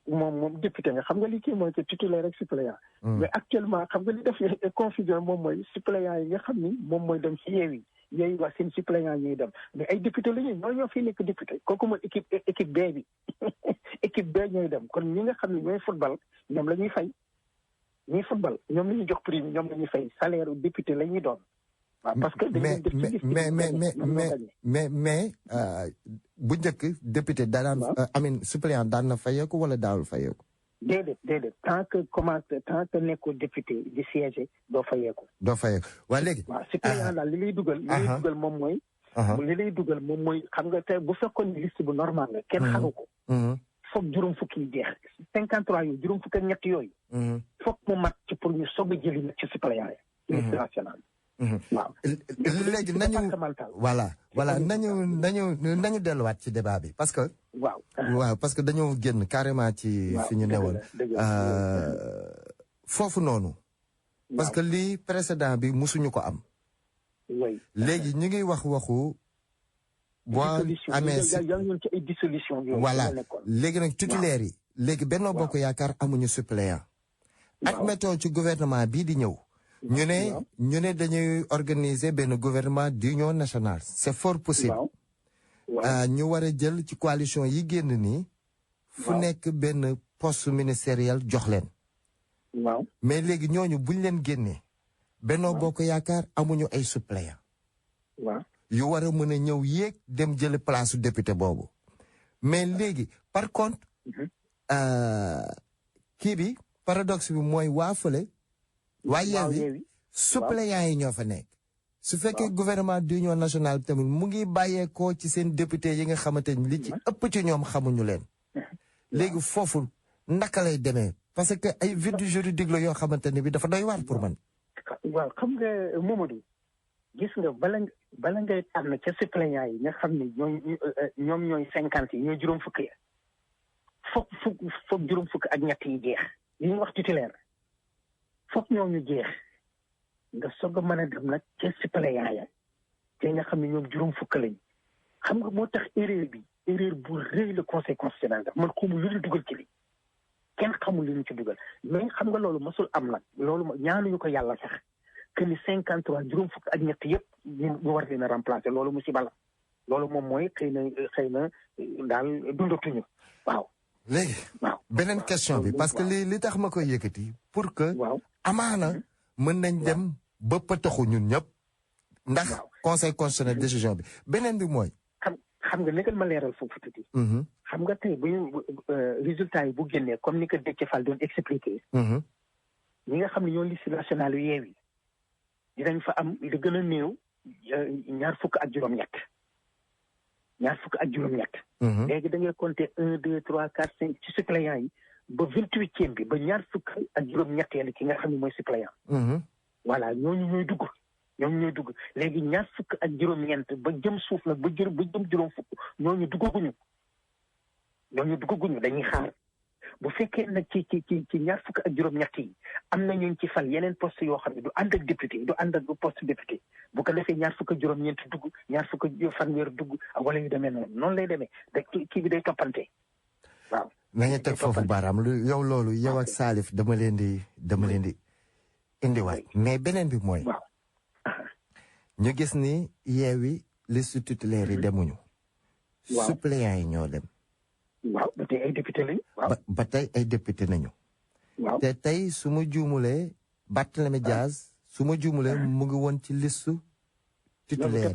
moom député nga xam nga li kii mooy que titulaire rek suppléant. mais actuellement xam nga li def confusion moom mooy suppléant yi nga xam ni moom mooy dem ci Yewwi yooyu wax seen suppléant ñuy dem mais ay député la ñoo fi nekk député kooku mooy équipe B bi équipe B ñooy dem kon ñi nga xam ne ñooy football ñoom la ñuy fay ñuy football ñoom la ñuy jox prime ñoom la ñuy fay salaire député la ñuy doon. waaw parce que mais bu njëkk député daan suppléant daan na fayeeku wala daawul fayeeku. déedéet tant que nekkoo député di siège doo fayeeku. waaye léegi. waaw suppléant daal li lay dugal. moom mooy. li lay dugal moom mooy xam nga tey bu fekkoon liste bu normal la. kenn xaru ko. foog juróom fukki yi jeex 53 yooyu juróom fukki ak ñett yooyu. foog mu mat ci pour ñu soog a jëli nag ci suppléant yi. liste nationale. waaw léegi nañu delluwaat ci débat bi parce que. waaw parce que dañoo génn carrément ci fi ñu newoon. foofu noonu. parce que lii précédent bi musuñu ko am. léegi ñu ngi waxu. boo amee ci ay dissolution voilà léegi nag titulaire yi. léegi Benno Bokk Yaakaar amuñu suppléant. ak météo ci gouvernement bii di ñëw. ñu ne dañuy organiser benn gouvernement d'union nationale c'est fort possible. ñu war a jël ci coalition yi génn nii. fu nekk benn poste ministériel jox leen. mais léegi ñooñu buñ leen génnee. Benno Bokk Yaakaar amuñu ay suppléant. yu war a mën a ñëw yéeg dem jël place su député boobu. mais léegi par contre. kii bi paradoxe bi mooy waa fële. waa Yewwi suppléants yi ñoo fa nekk. su fekkee gouvernement d'union nationale bi tamit mu ngi bàyyeekoo ci seen député yi nga xamante ni li ci ëpp ci ñoom xamuñu leen. léegi foofu naka lay demee parce que ay vide juridique la yoo xamante ne bi dafa doy waar pour man. waaw xam nga Mamadou gis nga bala ngay tànn ca suppléants yi nga xam ne ñoom ñooy 50 yi ñooy juróom fukk ya foog juróom fukk ak ñett yi jeex li ñuy wax titulaire foog ñooñu jeex nga soog a mën a dem nag ca suppléant ya te nga xam ne ñoom juróom fukk lañ xam nga moo tax erreur bu rëy le conseil constitutionnel daf man xamul lu ñu dugal ci li kenn xamul lu ñu ci dugal mais xam nga loolu masul am nag loolu ñaanuñu ko yàlla sax que ni 53 juróom fukk ak ñett yëpp ñu war leen a remplacer loolu musiba la loolu moom mooy xëy na daal dundatuñu waaw. léegi beneen question bi parce que li tax ma koy yëkkati pour que. amaana mën nañ dem ba pëtaxu ñun ñëpp. ndax conseil constitutionnel décision bi beneen bi mooy. xam nga léegi ma leeral foofu tuuti. xam nga tey bu ñu résultat yi bu génnee comme ni ko Déthié Fall doon expliqué. ñi nga xam ne ñoo liste nationale yu Yewwi dinañ fa am li gën a néew 20 ak juróom-ñett ñaar fukk ak juróom-ñett. léegi da ngay compter 1 2 3 4 5 ci suppléants yi ba 28e bi ba ñaar fukk ak juróom-ñetteel ki nga xam ne mooy suppléant. voilà ñooñu ñooy dugg. léegi ñaar fukk ak juróom-ñeent ba jëm suuf nag ba jëm juróom fukk ñooñu duggaguñu dañuy xaar bu fekkee nag ci ñaar fukk ak juróom-ñett yi am na ñu ci fal yeneen poste yoo xam ne du ànd ak député du ànd ak poste député bu ko defee ñaar fukk ak juróom-ñeent dugg ñaar fukk ak fanweer dugg wala yu demee noonu lay demee kii bi day toppante waaw. nañu teg foofu baaraam loolu yow ak Salif dama leen di indiwaat mais beneen bi mooy. ñu gis ni Yewwi liste titulaire yi demuñu. suppléants yi ñoo dem. waaw ba tey ay député lañu. ba tey ay député nañu. waaw te tey su ma juumulee Barthélémy Dias su ma juumulee mu ngi woon ci liste titulaire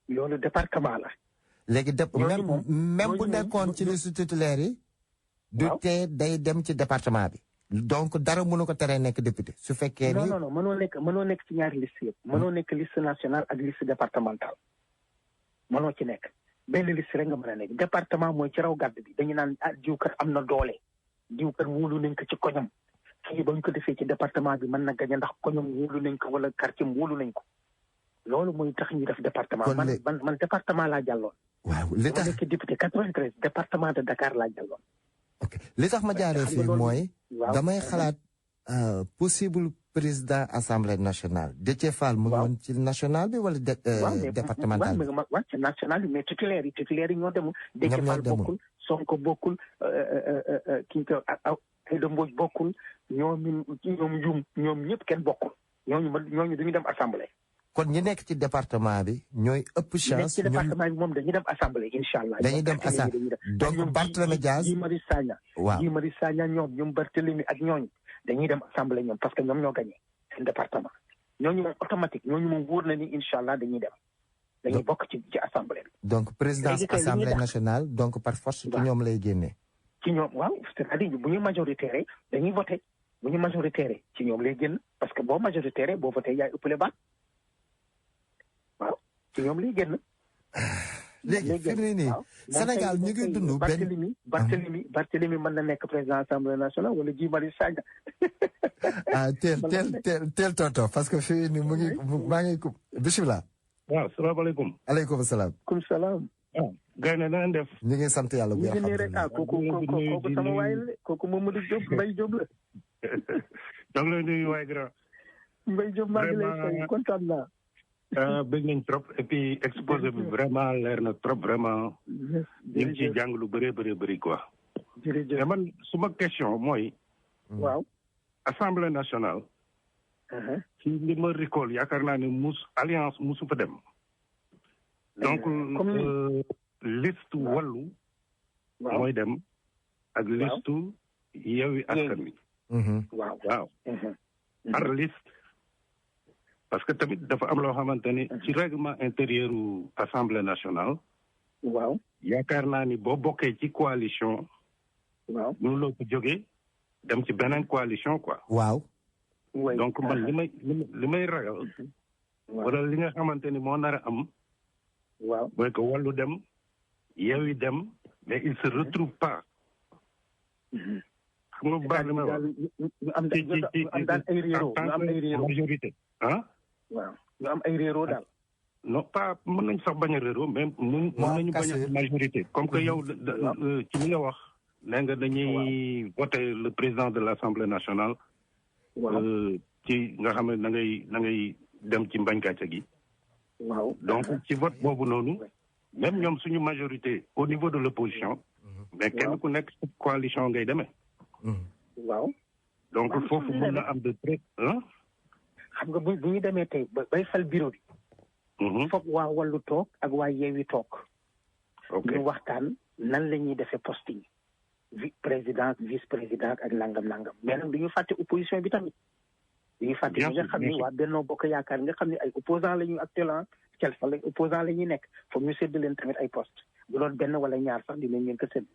loolu département la. léegi même bu nekkoon ci liste titulaire yi. du tee day dem ci département bi. donc dara mënu ko teree nekk député su fekkee ni. non mënoo nekk ci ñaari liste yëpp. mënoo nekk liste nationale ak liste départementale. mënoo ci nekk. benn liste rek nga mën a nekk département mooy ci raw gàdd bi dañu naan diwkat am na doole diwkat wóolu nañ ko ci koñam kii ba ñu ko defee ci département bi mën na gañe ndax koñam wóolu nañ ko wala quartier wóolu nañ ko loolu mooy tax ñu def département man département laa jàlloon. waaw li tax nekk député 93 département de Dakar laa jàlloon. ok li tax ma jaaree fii mooy. damay xalaat possible président assemblée nationale Déthié Fall mu ngi woon ci national bi wala départemental bi. waaw ci national bi mais titulaire yi ñoo demul. Déthié Fall bokkul Sonko bokkul kii ko Aïda Mbodj bokkul ñoom ñëpp kenn bokkul ñooñu duñu dem assemblée. kon ñi nekk ci département bi ñooy ëpp chance. ci département bi moom dañuy dem assemblée incha allah. dañuy dem assemblée donc Barthélémy Dias. Guy Marius Sagna. waaw Guy Marius Sagna ñoom Barthélémy ak ñooñu dañuy dem assemblée ñoom parce que ñoom ñoo gagné seen département. ñooñu moom automatique ñooñu moom wóor na ni incha allah dañuy dem. dañuy bokk ci assemblée bi. donc présidence assemblée nationale donc par force. ci ñoom lay génnee. ci ñoom waaw c'est-à-dire bu ñu majoritaire dañuy voté bu ñu majoritaire ci ñoom lay génn parce que boo majoritaire boo voté yaay ëppale baat. waaw ci ñoom lay génn. léegi fi mu ne nii Sénégal ñu ngi dund benn Barthélémy mën na nekk président assemblée nationale wala Guy Marius Sagna. teel tonton parce que fii nii maa ngi ko bisimilah. waaw salaamaaleykum. aleykum salaam. kum salaam. Gaye na ngeen def. ñu ngi sant yàlla bu ñu ngi nii rek kooku sama waay la kooku Mamadou Diop Mbaye Diop la. donc la nuyu waay grand. Mbaye Diop maa ngi lay fay kontaan naa. bëgg nañ trop et puis exposé bi vraiment leer na trop vraiment. ñu ngi ciy jàng lu bëri quoi. jërëjëf mais man suma question mooy. waaw. assemblée nationale. ci li ma recall yaakaar naa ne alliance musu fa dem. donc liste wàllu. mooy dem ak liste Yewwi Askan Wi. waaw. par liste. parce que tamit dafa am loo xamante ni ci règlement intérieur u assemblée nationale. waaw yaakaar naa ni boo bokkee ci coalition. waaw mënuloo ko jógee dem ci beneen coalition quoi. waaw. donc man li may ragal. wala li nga xamante ni moo nar a am. waaw mooy que wàllu dem Yewwi dem mais il se retrouve pas. xam nga bu baax li may wax. ñu am daal ay réeroo ñu am ay réeroo majorité waaw ñu am ay réeroo daal. non pas mën nañ sax bañ a réeroo mais mën nañu bañ a majorité comme que yow ci li nga wax nee nga dañuy voter le président de l'Assemblée nationale. ci nga xam ne da ngay dem ci mbañ gàcce gi. waaw donc ci vote boobu noonu même ñoom suñu majorité au niveau de l'opposition mais kenn ku nekk coalition ngay demee. waaw. donc foofu mën na am de très xam nga bu ñu demee tey bay fal bureau bi. foog waa Wallu toog ak waa Yewwi toog. ñu waxtaan nan la ñuy defee posting président vice président ak nangam mais nag du ñu fàtte opposition bi tamit. du ñu fàtte ñi nga xam ni waa Benno Bokk Yaakaar nga xam ne ay opposant la ñu actuellement quelque lañ opposant la ñuy nekk foog ñu sédd leen tamit ay poste bu doon benn wala ñaar sax dinañ leen ko sédd.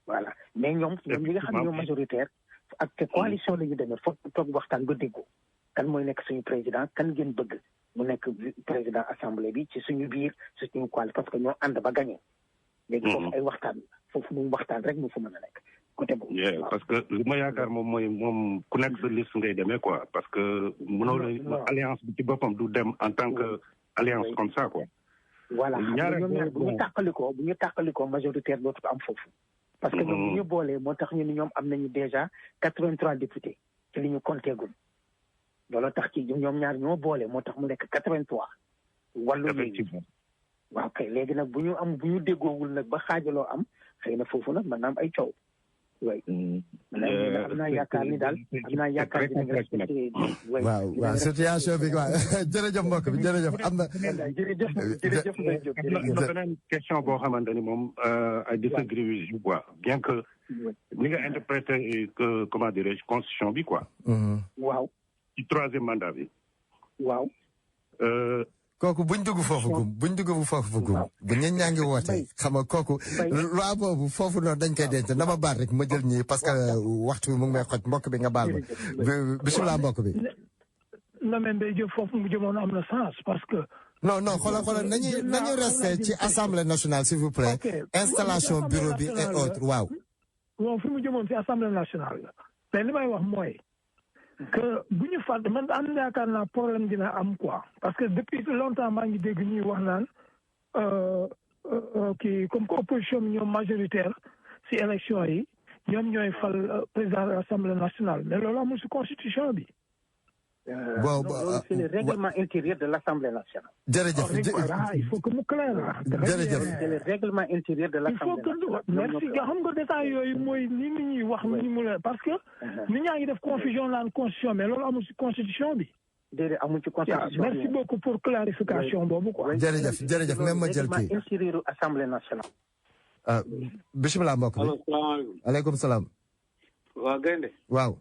voilà mais ñoom ñi nga xam ne ñoom majoritaire ak te coalition la ñu demee foog toog waxtaan ba déggoo kan mooy nekk suñu président kan ngeen bëgg mu nekk président assemblée bi ci suñu biir suñu coalition parce que ñoo ànd ba gagné. léegi foofu ay waxtaan foofu moom waxtaan rek moo fa mën a nekk côté boobu. parce que li ma yaakaar moom ku nekk sa liste ngay demee quoi parce que mënoo la alliance bi ci boppam du dem en tant que alliance comme ça quoi. voilà ñoom ñaar bu ñu tàqalikoo majoritaire dootu ko am foofu. parce que ñoom bu ñu boolee moo tax ñu ni ñoom am nañu déjà 83 députés ci li ñu compté gum. loolu tax ci ñoom ñaar ñoo boole moo tax mu nekk 83. wàllu effectivement waaw kay léegi nag bu ñu déggoowul nag ba xaajaloo am xëy na foofu nag mën naa am ay coow. oui. am naa yaakaar ni daal am naa yaakaar ni nga respecté. waaw situation bi quoi jërëjëf mbokk bi jërëjëf am na. jërëjëf Mbaye Diop am na beneen question boo xamante ni moom ay disagree with you quoi bien que ni nga interprété que comment dirais-je constitution bi quoi. waaw. ci 3e mandat bi. waaw. kooku buñ dugg foofu gum bu ñaa ngi woote xam nga kooku loi boobu foofu noonu dañ koy denc dama baal rek ma jël ñii parce que waxtu bi mu ngi may xoj mbokk bi nga baal ma bisimilah mbokk bi. non mais Mbaye Diop foofu mu jëmoon am na sens parce que. non xoolal nañu resté ci assemblée nationale s'il vous plaît. installation bureau bi et autres waaw. bon fi mu jëmoon ci assemblée nationale la mais li may wax mooy. que bu ñu fàtte man am yaakaar naa problème dina am quoi parce que depuis longtemps maa ngi dégg ñuy wax naan kii comme que opposition bi ñoom majoritaire si élection yi ñoom ñooy fal président de l'Assemblée nationale mais loolu amul si constitution bi. loolu c'est le règlement intérieur de l'Assemblée nationale. jërëjëf il faut que mu clair. jërëjëf c'est le règlement intérieur de l'Assemblée nationale. il faut que merci nga xam nga détail yooyu mooy ni ñuy wax ni mu la parce que. nit ñaa ngi def confusion naan constitution mais loolu amul si constitution bi. déedéet amul ci constitution bi. merci beaucoup pour clarification boobu quoi. jërëjëf même ma jël kii. règlement intérieur Assemblée nationale. bisimilah mbokk bi. allo salaamaaleykum. aleykum salaam. waaw Gaynde. waaw.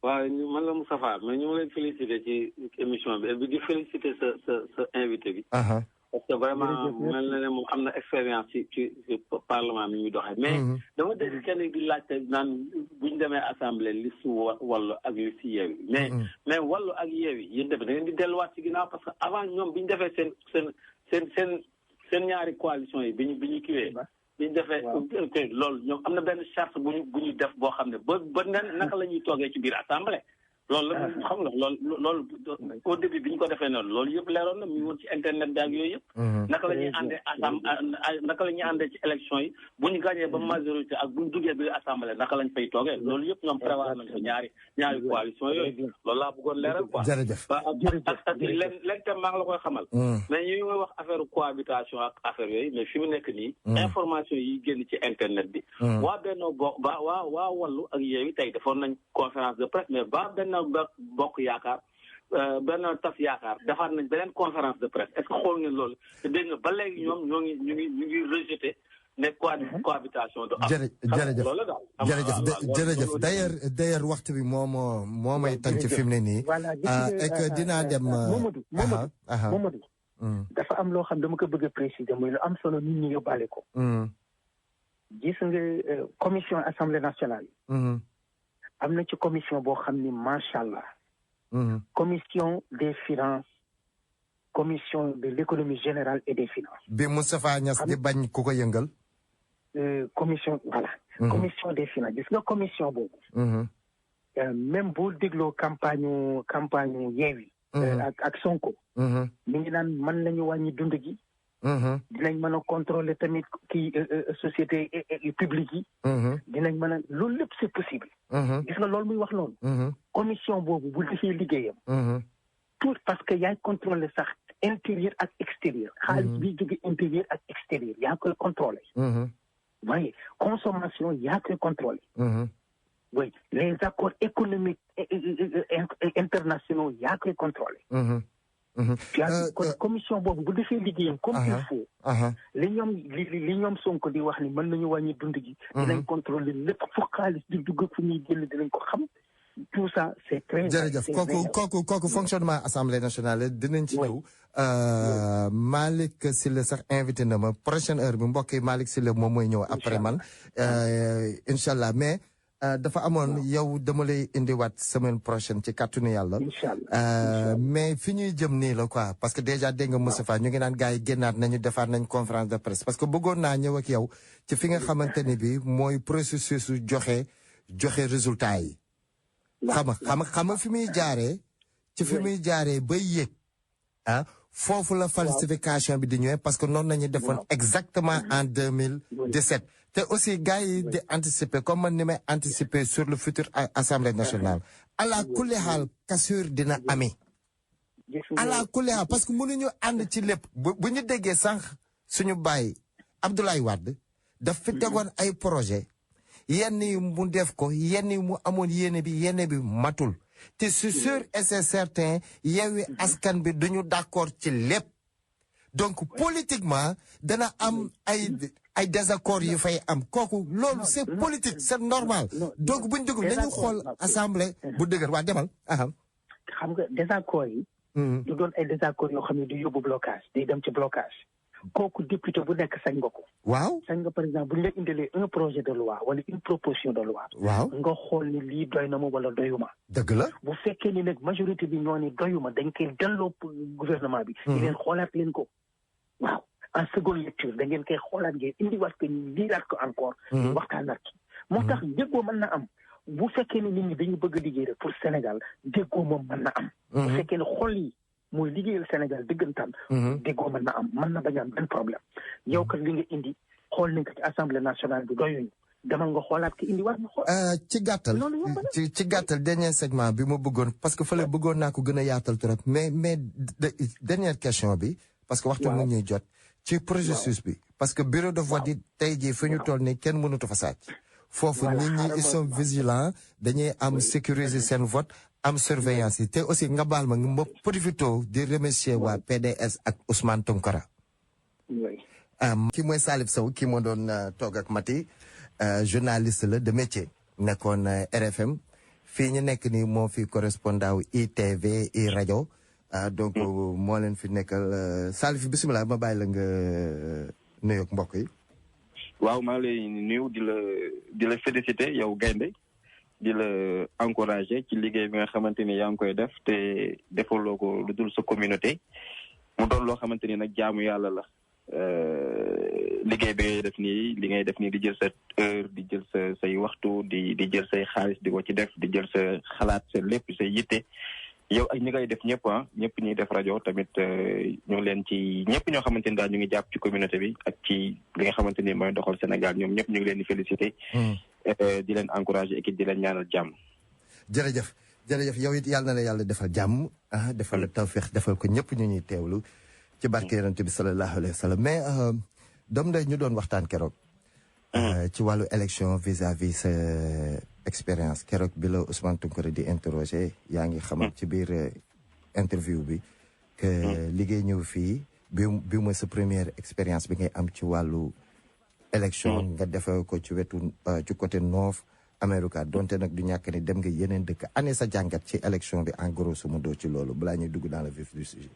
waaw man la Moustapha mais ñu ngi lay féliciter ci émission bi di féliciter sa invité bi. parce que vraiment mel na ne moom am na expérience ci parlement mi muy doxee. mais dama dégg kenn di laajte naan bu ñu demee assemblée liste Wallu ak liste Yewwi mais Wallu ak Yewwi yéen tamit da ngeen di delluwaat ci ginnaaw parce que avant ñoom bi ñu defee seen ñaari coalition yi bi ñu kiwee. bi ñu defee loolu ñoom am na benn charte bu ñu def boo xam ne ba naka la ñuy toogee ci biir assemblée. loolu la xam nga loolu au début bi ñu ko defee noonu loolu yëpp leeroon na mi ngi woon ci internet bi ak yooyu yëpp. naka la ñuy àndee naka la ñuy àndee ci élection yi bu ñu gagné ba majorité ak bu ñu duggee biir assemblée naka lañ fay toogee loolu yëpp ñoom prévoir nañ ko ñaari coalition yooyu. loolu laa bëggoon leeral quoi. jërëjëf ak leen tam maa ngi la koy xamal. mais ñu ngi wax affaire cohabitation ak affaire yooyu mais fi mu nekk nii. information yi génn ci internet bi. waa Benno waa Wallu ak Yewwi tey defoon nañ conférence de presse mais bokk yaakaar benn tas yaakaar defaat nañ beneen conférence de presse est-ce que xool ngeen loolu te dégg nga ba léegi ñoom ñu ngi rejeté ne cohabitation du am. jërëjëf d'ailleurs waxtu bi moo may tànc fi mu ne nii. et que dinaa dem. Mamadou dafa am loo xam dama ko bëgg a préciser muy lu am solo nit ñi yóbbaale ko. gis nga commission assemblée nationale. am na ci commission boo xam ni macha allah. commission des finances commission de l'économie générale et des finances. bi Moustapha Niass di bañ ku ko yëngal. commission voilà. commission des finances gis nga commission boobu. même boo dégloo campagne Yewwi. ak Sonko. mi ngi naan mën nañu wàññi dund gi. dinañ mën a contrôler tamit kii société publique yi. dinañ mën a loolu lépp c'est possible. gis nga loolu muy wax noonu. commission boobu bu defee liggéeyam. tout parce que yaay contrôler sax intérieur ak extérieur. xaalis bi jóge intérieur ak extérieur yaa koy contrôler. voyez consommation yaa koy contrôler. oui les accords économiques internationaux yaa koy contrôler. commission boobu bu defee liggéeyam comme il faut. li ñoom Sonko di wax ni mën nañu wàññi dund gi. dinañ contrôler lépp fu xaalis di dugg fu ñuy génn dinañ ko xam. tout ça c'est très. jërëjëf kooku fonctionnement assemblée nationale dinañ ci ñëw. Malick Sylla sax invité na ma prochaine heure bi mbokk yi Malick Sylla moom mooy ñëw après man. incha allah mais dafa amoon yow dama lay indiwaat semaine prochaine ci kàttanu yàlla. mais fi ñuy jëm nii la quoi parce que déjà dégg nga Moustapha ñu ngi naan gars yi génnaat nañu defaat nañ conférence de presse parce que bëggoon naa ñëw ak yow ci fi nga xamante ni bi mooy processus su joxe résultat yi. xam nga fi muy jaaree. ci fi muy jaaree bay yéeg. foofu la falsification bi di ñëwee parce que noonu nañu defoon exactement en 2017. te aussi gars yi di anticiper comme man ni may anticiper sur le futur assemblée nationale. ala kulli xaal cassure dina ami. ala kulli xaal parce que mënuñu ànd ci lépp bu ñu déggee sànq suñu bàyyi Abdoulaye Wade daf fi tegoon ay projet yenn yi mu def ko yenn yi mu amoon yéene bi matul. te c'est sûr et c'est certain Yewwi Askan bi duñu d'accord ci lépp donc politiquement dana am ay désaccords yu fay am kooku loolu c'est politique c'est normal donc buñ dugg nañu xool assemblée bu dëgër waa demal xam nga désaccords yi du doon ay désaccords yoo xam ne du yóbbu blocage day dem ci blocage kooku député bu nekk sañ nga ko waaw sañ nga par exemple bu ñu la indilee un projet de loi wala une proposition de loi waaw nga xool ni lii doy na ma wala doyuma dëgg la bu fekkee ni nag majorité bi ñoo ni doyuma dañ koy delloo gouvernement bi di leen xoolaat leen ko waaw en seconde lecture da ngeen koy xoolaat ngeen indiwaat ko ñu liiraat ko encore waxtaanaat moo tax déggoo mën na am bu fekkee ni nit ñi dañu bëgg a liggéey rek pour Sénégal déggoo moom mën na am bu fekkee ne xol yi mooy liggéeyal Sénégal dëggantaan déggoo mën na am mën na bañ a am benn problème yow kat li nga indi xool nañ ko ci assemblée nationale bi doyuñu demal nga xoolaat ki indi war na xool ci gàttal dernier segment bi ma bëggoon parce que fële bëggoon naa ko gën a yaatal trop mais dernière question bi parce que waxtu mu ñuy jot ci processus bi parce que bureau de vote yi tey jii fi ñu toll nii kenn mënatu fa sàcc foofu nit ñi ils sont vigilants dañuy am sécuriser seen vote am surveillance yi te aussi nga baal ma profito di remercier waa PDS ak Ousmane Tounkara kii mooy Salif Sow kii moo doon toog ak Mati journaliste la de métier nekkoon RFM fii ñu nekk nii moo fi correspondant wu ITV i rajo donc moo leen fi nekkal Salif bisimilah ma bàyyi la nga nuyoog mbokk yi. waaw maa ngi lay nuyu di la féliciter yow gaynde di la encourager ci liggéey bi nga xamante ni yaa ngi koy def te defaloo ko lu dul sa communauté mu doon loo xamante ni nag jaamu yàlla la liggéey bi li ngay def nii di jël sa heure di jël say waxtu di jël say xaalis di ko ci def di jël sa xalaat sa lépp sa yitte yow ak ñi ngay def ñëpp ñëpp ñuy def rajo tamit ñu ngi leen ci ñëpp ñoo xamante ni daal ñu ngi jàpp ci communauté bi ak ci li nga xamante ni mooy doxal Sénégal ñoom ñëpp ñu ngi leen di féliciter di leen encourager et di leen ñaanal jàmm. jërëjëf yow it yàlla na la yàlla defal jàmm defal la tawfeex defal ko ñëpp ñu ñuy teewlu ci barke yonent bi sallallahu alayhi wa sallam mais doom day ñu doon waxtaan keroog ci wàllu élection vis-à-vis sa expérience keroog bi la Ousmane Tounkara di interroger yaa ngi xamal ci biir interview bi que liggéey ñëw fii bi mooy sa première expérience bi ngay am ci wàllu élection nga defee ko ci wetu ci côté Nord Amérique donte nag du ñàkk ni dem nga yeneen dëkk année sa jàngat ci élection bi en grosso modo ci loolu balaa ñuy dugg dans le vif du sujet.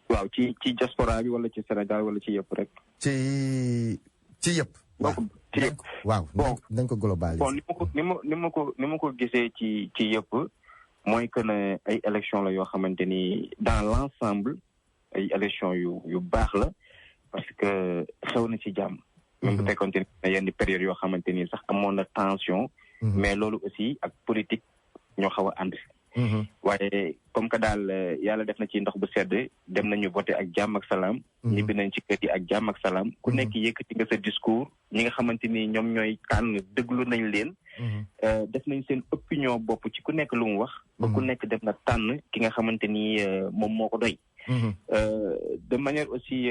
waaw ci diaspora bi wala ci Sénégal wala ci yëpp rek. ci yëpp. waaw bon nañ ko globaliser. bon ni ma ko gisee ci yëpp mooy que ne ay élection la yoo xamante ni dans l'ensemble ay élection yu baax la parce que xew na ci jàmm. même bu fekkoon ne yenn période yoo xamante ni sax amoon na tension. mais loolu aussi ak politique ñoo xaw a ànd. waaye comme que daal yàlla def na ci ndox bu sedd dem nañu voté ak jàmm ak salaam. ñibbi nañ ci kër yi ak jàmm ak salaam. ku nekk yëkkati nga sa discours ñi nga xamante ni ñoom ñooy tànn déglu nañ leen. def nañ seen opinion bopp ci ku nekk lu mu wax. ba ku nekk def na tànn ki nga xamante ni moom moo ko doy. de manière aussi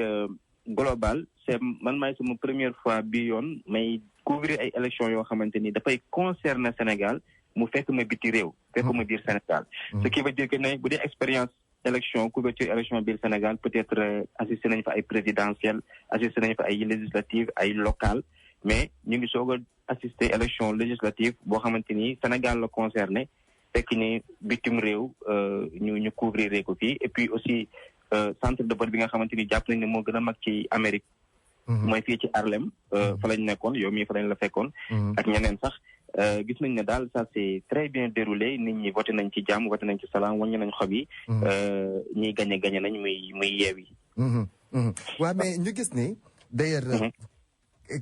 globale c'est man maay sama première fois bi yoon may couvrir ay élections yoo xamante ni dafay concerner Sénégal. mu fekk ma biti réew fekk ma biir Sénégal ce qui veut dire que ne bu dee expérience élection couverture élection biir Sénégal peut-être assisté nañ fa ay présidentielles assisté nañ fa ay législatives ay locales mais ñu ngi soog a assister élection législative boo xamante ni Sénégal la concerné fekk ni bitim réew ñu couvrir ko fii et puis aussi centre de vote bi nga xamante ni jàpp nañ ne moo gën a mag ci Amérique mooy fii ci Harlem fa lañ nekkoon yow mii fa lañ la fekkoon ak ñeneen sax gis nañ ne daal ça c'est très bien déroulé nit ñi voté nañ ci jàmm voté nañ ci salaam wàññi nañ xob yi. ñiy gagné nañ muy yeew yi. waaw mais ñu gis ni d'ailleurs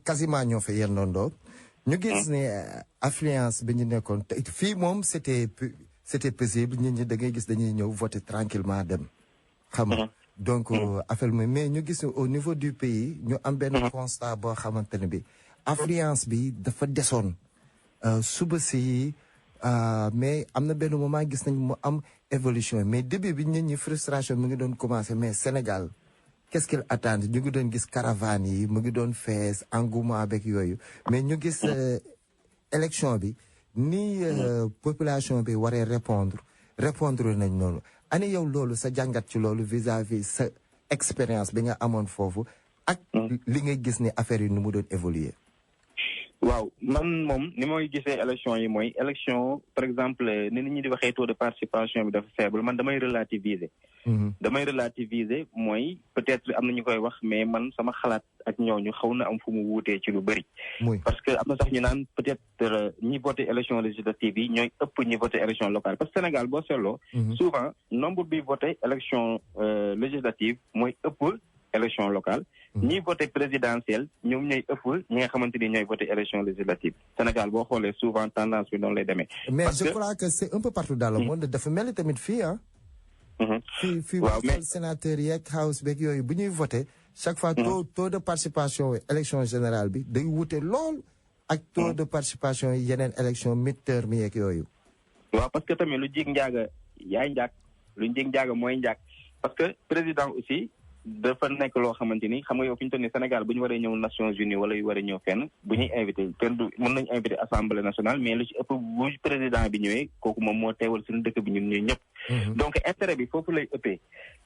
quasiment ñoo fa yendoondoo ñu gis ne affluence bi ñu nekkoon fii moom c'était paisible nit ñi da ngay gis dañuy ñëw voter tranquillement dem xam nga donc affaire mais ñu gis ne au niveau du pays ñu am benn constat boo xamante ne bi affluence bi dafa desoon suba si mais am na benn moment gis nañ mu am évolution mais début bi nit ñi frustration mi ngi doon commencer mais Sénégal qu'est-ce qu'ils attendent ñu ngi doon gis caravane yi mu ngi doon fees engouement avec yooyu mais ñu gis élection bi ni population bi waree répondre nañ noonu ani yow loolu sa jàngat ci loolu vis-à-vis sa expérience bi nga amoon foofu ak li nga gis ni affaire yi nu mu doon évoluer waaw man moom ni mooy gisee élection yi mooy élection par exemple ni nit ñi di waxee taux de participation bi dafa faible man damay relativiser mooy peut-être am na ñu koy wax mais man sama xalaat ak ñooñu xaw na am fu mu wuutee ci lu bëri parce que am na sax ñu naan peut-être ñi voté élection législative yi ñooy ëpp ñi voté élection locale parce que Sénégal boo seetloo souvent nombre bi voté élection législative mooy ëpp élection locale ñi voté présidentielle ñoom ñooy ëpp ñi nga xamante ni ñooy voté élection législative Sénégal boo xoolee souvent tendance bi noonu lay demee mais je crois que c'est un peu partout dans le monde dafa mel ni tamit fii fii waaw mais sénateur yeeg house beeg yooyu bu ñuy voté chaque fois taux de participation élection générale bi day wute lool ak taux de participation yi yeneen élection midterm yeeg yooyu waaw parce que tamit lu jig njaaga yaay njaag lu jig njaaga mooy njaag parce que président aussi dafa nekk loo xamante ni xam nga yow fi ñu toll nii Sénégal bu ñu waree ñëw Nations Unies wala yu waree ñëw fenn bu ñuy invité kenn du mën nañu invité assemblée nationale mais lu ci ëpp bu président bi ñëwee kooku moom moo teewal suñu dëkk bi ñun ñuy ñëpp donc intérêt bi foofu lay ëppee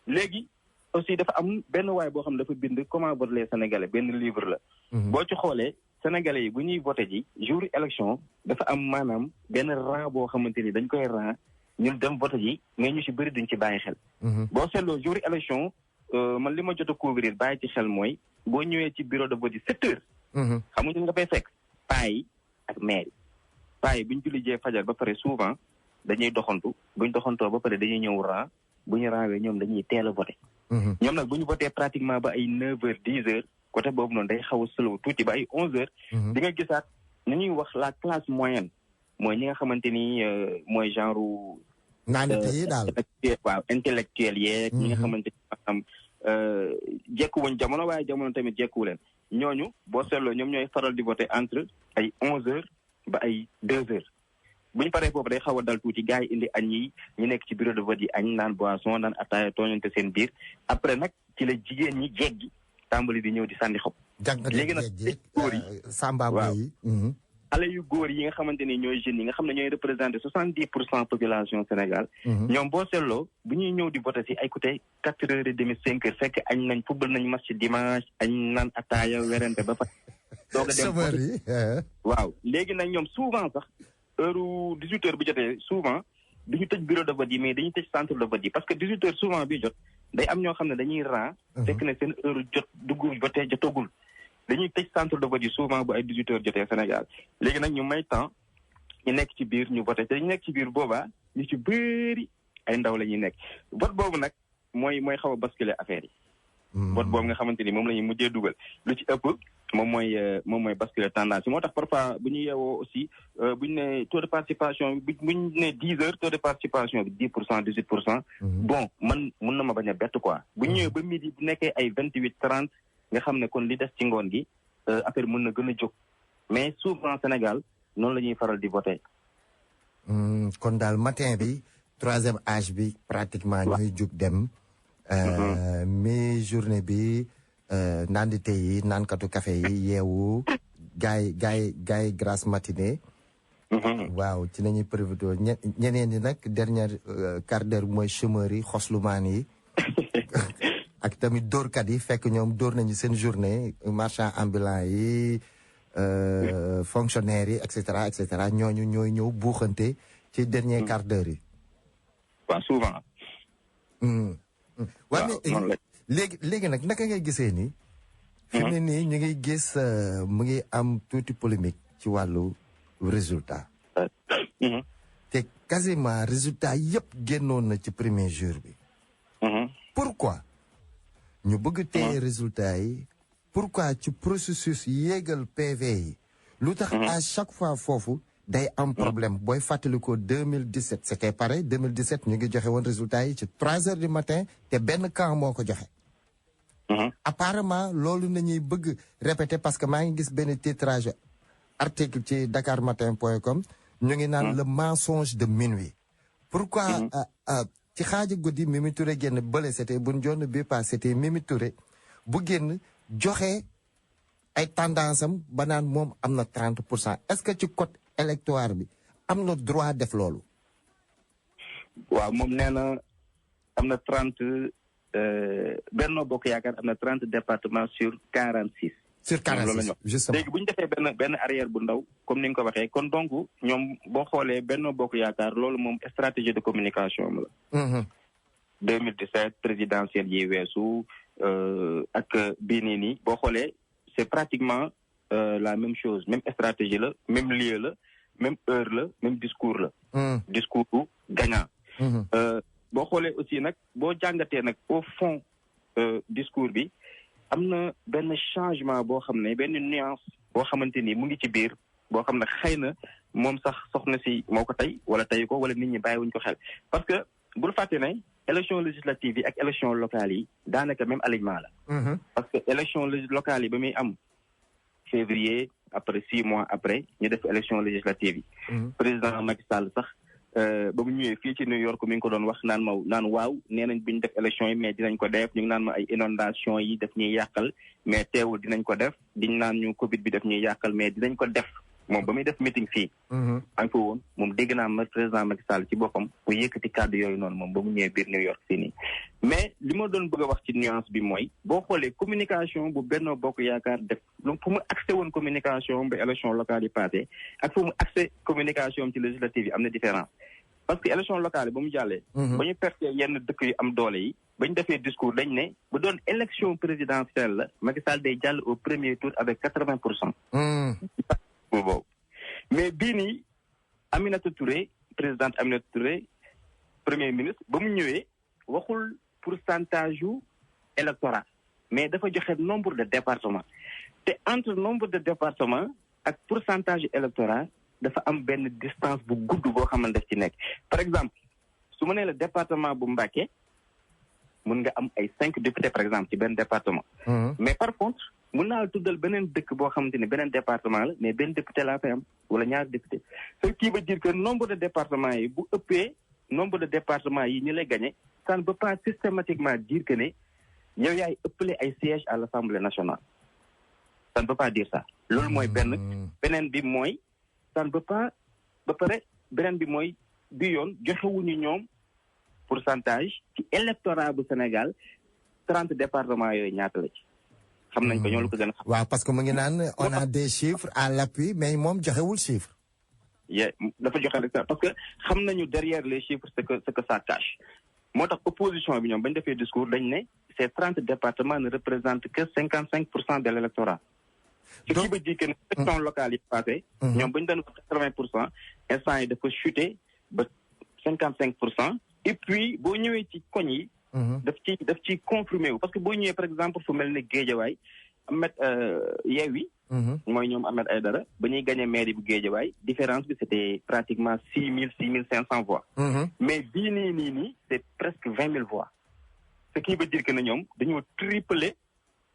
léegi aussi dafa am benn waay boo xam ne dafa bind comment voter les Sénégalais benn livre la boo ci xoolee Sénégalais yi bu ñuy voté ji jour élection dafa am maanaam benn rang boo xamante ni dañ koy rang ñun dem voté ji mais ñu ci bëri duñ ci bàyyi xel boo seetloo jour élection man li ma jot a couvrir bàyyi ci xel mooy boo ñëwee ci bureau de vote yi 7 heures xam nga ñu nga fay fekk paa yi ak maire yi paa yi bu ñu julli jee fajar ba pare souvent dañuy doxantu buñ doxantoo ba pare dañuy ñëw ran bu ñu ranwee ñoom dañuy teel a voté ñoom nag bu ñu voté pratiquement ba ay 9 heures 10 heures côté boobu noonu day xaw a slow tuuti ba ay 11 heures di nga gisaat ni ñuy wax la classe moyenne mooy ñi nga xamante ni mooy genre naanite yi daal waaw intellectuel yeeg ñi nga xamante ni maanaam jekkuwuñ jamono waaye jamono tamit jekkuwu leen ñooñu boo seetloo ñoom ñooy faral di voter entre ay 11 heures ba ay 2 heures bu ñu paree foofu day xaw a dal tuuti gars yi indi añ yi ñu nekk ci bureau de vote yi añ naan boisson naan ataaya tooñante seen biir après nag ci la jigéen ñi jeggi tàmbali di ñëw di sànni xob léegi nag góor yi samba yi xale yu góor yi nga xamante ni ñooy jeunes yi nga xam ne ñooy représenté 70% population Sénégal ñoom boo seetloo bu ñuy ñëw di voté si ay côté 4h30 5h fekk añ nañ football nañ match dimanche añ naan ataaya werante ba fa doog a dem waaw léegi nag ñoom souvent sax heure 18h bu jotee souvent duñu tëj bureau de vote yi mais dañuy tëj centre de vote yi parce que 18h souvent bi jot day am ñoo xam ne dañuy ran fekk ne seen heure jot dugg voté jotagul dañuy tëj centre de vote yi souvent bu ay 18h jotee Sénégal léegi nag ñu may temps ñu nekk ci biir ñu voté te ñu nekk ci biir boobaa ñu ci bëri ay ndaw la ñuy nekk vote boobu nag mooy xaw a basculer affaire yi vote boobu nga xamante ni moom la ñuy mujjee dugal lu ci ëpp moom mooy basculer tendance yi moo tax parfois bu ñu yeewoo aussi bu ñu ne taux de participation bi bu ñu ne 10 heures taux de participation bi 10% 18% bon man mun na ma bañ a bett quoi bu ñu ñëwee ba midi bu nekkee ay 28 30 nga xam ne kon li des ci ngoon gi affaire mën na gën a jóg mais souvent Sénégal noonu la ñuy faral di voter kon daal matin bi 3e âge bi pratiquement ñuy jug dem mi journée bi nandite yi naankatu café yi yeewu gaay grasse matinée waaw ci nañuy profité ñeneen ñi nag dernière quart d'heure mooy chômeurs yi xoslumaan yi ak tamit dóorkat yi fekk ñoom dóor nañu seen journée marchand ambulant yi fonctionnaires yi et cetera ñooñu ñooy ñëw buuxante ci dernier quart d'heure yi waaw souvent waaw léegi nag naka ngay gisee ni fi mu ne nii ñu ngi gis mu ngi am tuuti polémique ci wàllu résultat te quasiment résultat yëpp génnoon na ci premier jour bi pourquoi ñu bëgg téye résultat yi pourquoi ci processus yéegal PV yi lu tax à chaque fois foofu day am problème booy fàttalikoo 2017 c'était pareil 2017 ñu ngi joxe woon résultat yi ci 3 heures du matin te benn camp moo ko joxe apparemment loolu nañuy bëgg répéter parce que maa ngi gis benn titrage article ci dakarmatin.com ñu ngi naan le mensonge de minuit pourquoi ci xaaja guddi Mimi Touré génn bële c'était buñ jonn bi pas c'était Mimi Touré bu génn joxe ay tendance am ba naan moom am na 30% est-ce que ci code électoral bi am na droit def loolu waaw moom nee na am na 30 Benno Bokk Yaakaar am na 30 départements sur 46 sur 46 justement léegi bu ñu defee benn arrière bu ndaw comme ni nga ko waxee kon donc ñoom boo xoolee Benno Bokk Yaakaar loolu moom stratégie de communication la 2017 présidentielle yi weesu ak bii nii boo xoolee c'est pratiquement la même chose même stratégie la même lieu la même heure la même discours la discours gagnant boo xoolee aussi nag boo jàngatee nag au fond discours bi am na benn changement boo xam ne benn nuance boo xamante ni mu ngi ci biir boo xam ne xëy na moom sax soxna si moo ko tey wala tey ko wala nit ñi bàyyiwuñ ko xel parce que bul fàtte ne élection législative yi ak élection locale yi daanaka même alignement la parce que élection locale yi ba muy am février après 6 mois après ñu def élection législative yi président Macky Sall sax ba mu ñëwee fii ci New York mi ngi ko doon wax naan waaw nee nañ bi ñu def élection yi mais dinañ ko def ñu ngi naan ma ay inondation yi daf ñuy yàqal mais teewul dinañ ko def diñ naan ñu Covid bi daf ñuy yàqal mais dinañ ko def moom ba muy def meeting fii am fa woon moom dégg naa ma président Macky Sall ci boppam bu yëkkati kàddu yooyu noonu moom ba mu ñëwee biir New York fii nii mais li ma doon bëgg a wax ci nuance bi mooy boo xoolee communication bu Benno Bokk Yaakaar def donc fu mu accès woon communication ba élection locale yi passé ak fu mu accès communication ci législative yi am na différence parce que élection locale yi ba mu jàllee ba ñu perte yenn dëkk yu am doole yi ba ñu defee discours dañ ne bu doon élection présidentielle la Macky Sall day jàll au premier tour avec 80%. boobu mais bii nii Aminata Touré présidente Aminata Touré premier ministre ba mu ñëwee waxul pourcentage yu électorat mais dafa joxe nombre de départements te entre nombre de départements ak pourcentage électorat dafa am benn distance bu gudd boo xamante daf ci nekk par exemple su ma nee la département bu Mbacké mun nga am ay 5 députés par exemple ci benn département mais par contre mun naa la tuddal beneen dëkk boo xamante ne beneen département la mais benn député laa fay am wala ñaari député ce qui veut dire que nombre de départements yi bu ëppee nombre de départements yi ñu lay gagné ça ne peut pas systématiquement dire que ne yow yaay ëppale ay sièges à l'Assemblée nationale ça ne peut pas dire ça loolu mooy beneen bi mooy ça ne peut pas ba pare beneen bi mooy bi yoon joxewuñu ñoom pourcentage ci électorat bu Sénégal 30 départements yooyu ñaata la ci xam nañ ko ñoo la ko gën a xam. waaw parce que mu ngi naan on a des chiffres à l'appui mais moom joxewul chiffre. dafa joxe rek parce que xam nañu derrière les chiffres ce que ça cache moo tax opposition bi ñoom bañ defee discours dañ ne ces 30 départements ne représentent que 55% de l'électorat. ce qui veut dire que ne élection locale yi passé ñoom bañ doon 80% instant yi dafa chuté ba 55% et puis boo ñëwee ci koñ yi daf ci confirmé wu parce que boo ñëwee par exemple fu mel ne Guédiawaye Ahmed Yewwi mooy ñoom Ahmed Aïdara ba ñuy gagné mairie bu Guédiawaye différence bi c'était pratiquement 6500 voix mais bii nii c'est presque 20 000 voix ce qui veut dire que ne ñoom dañoo tripler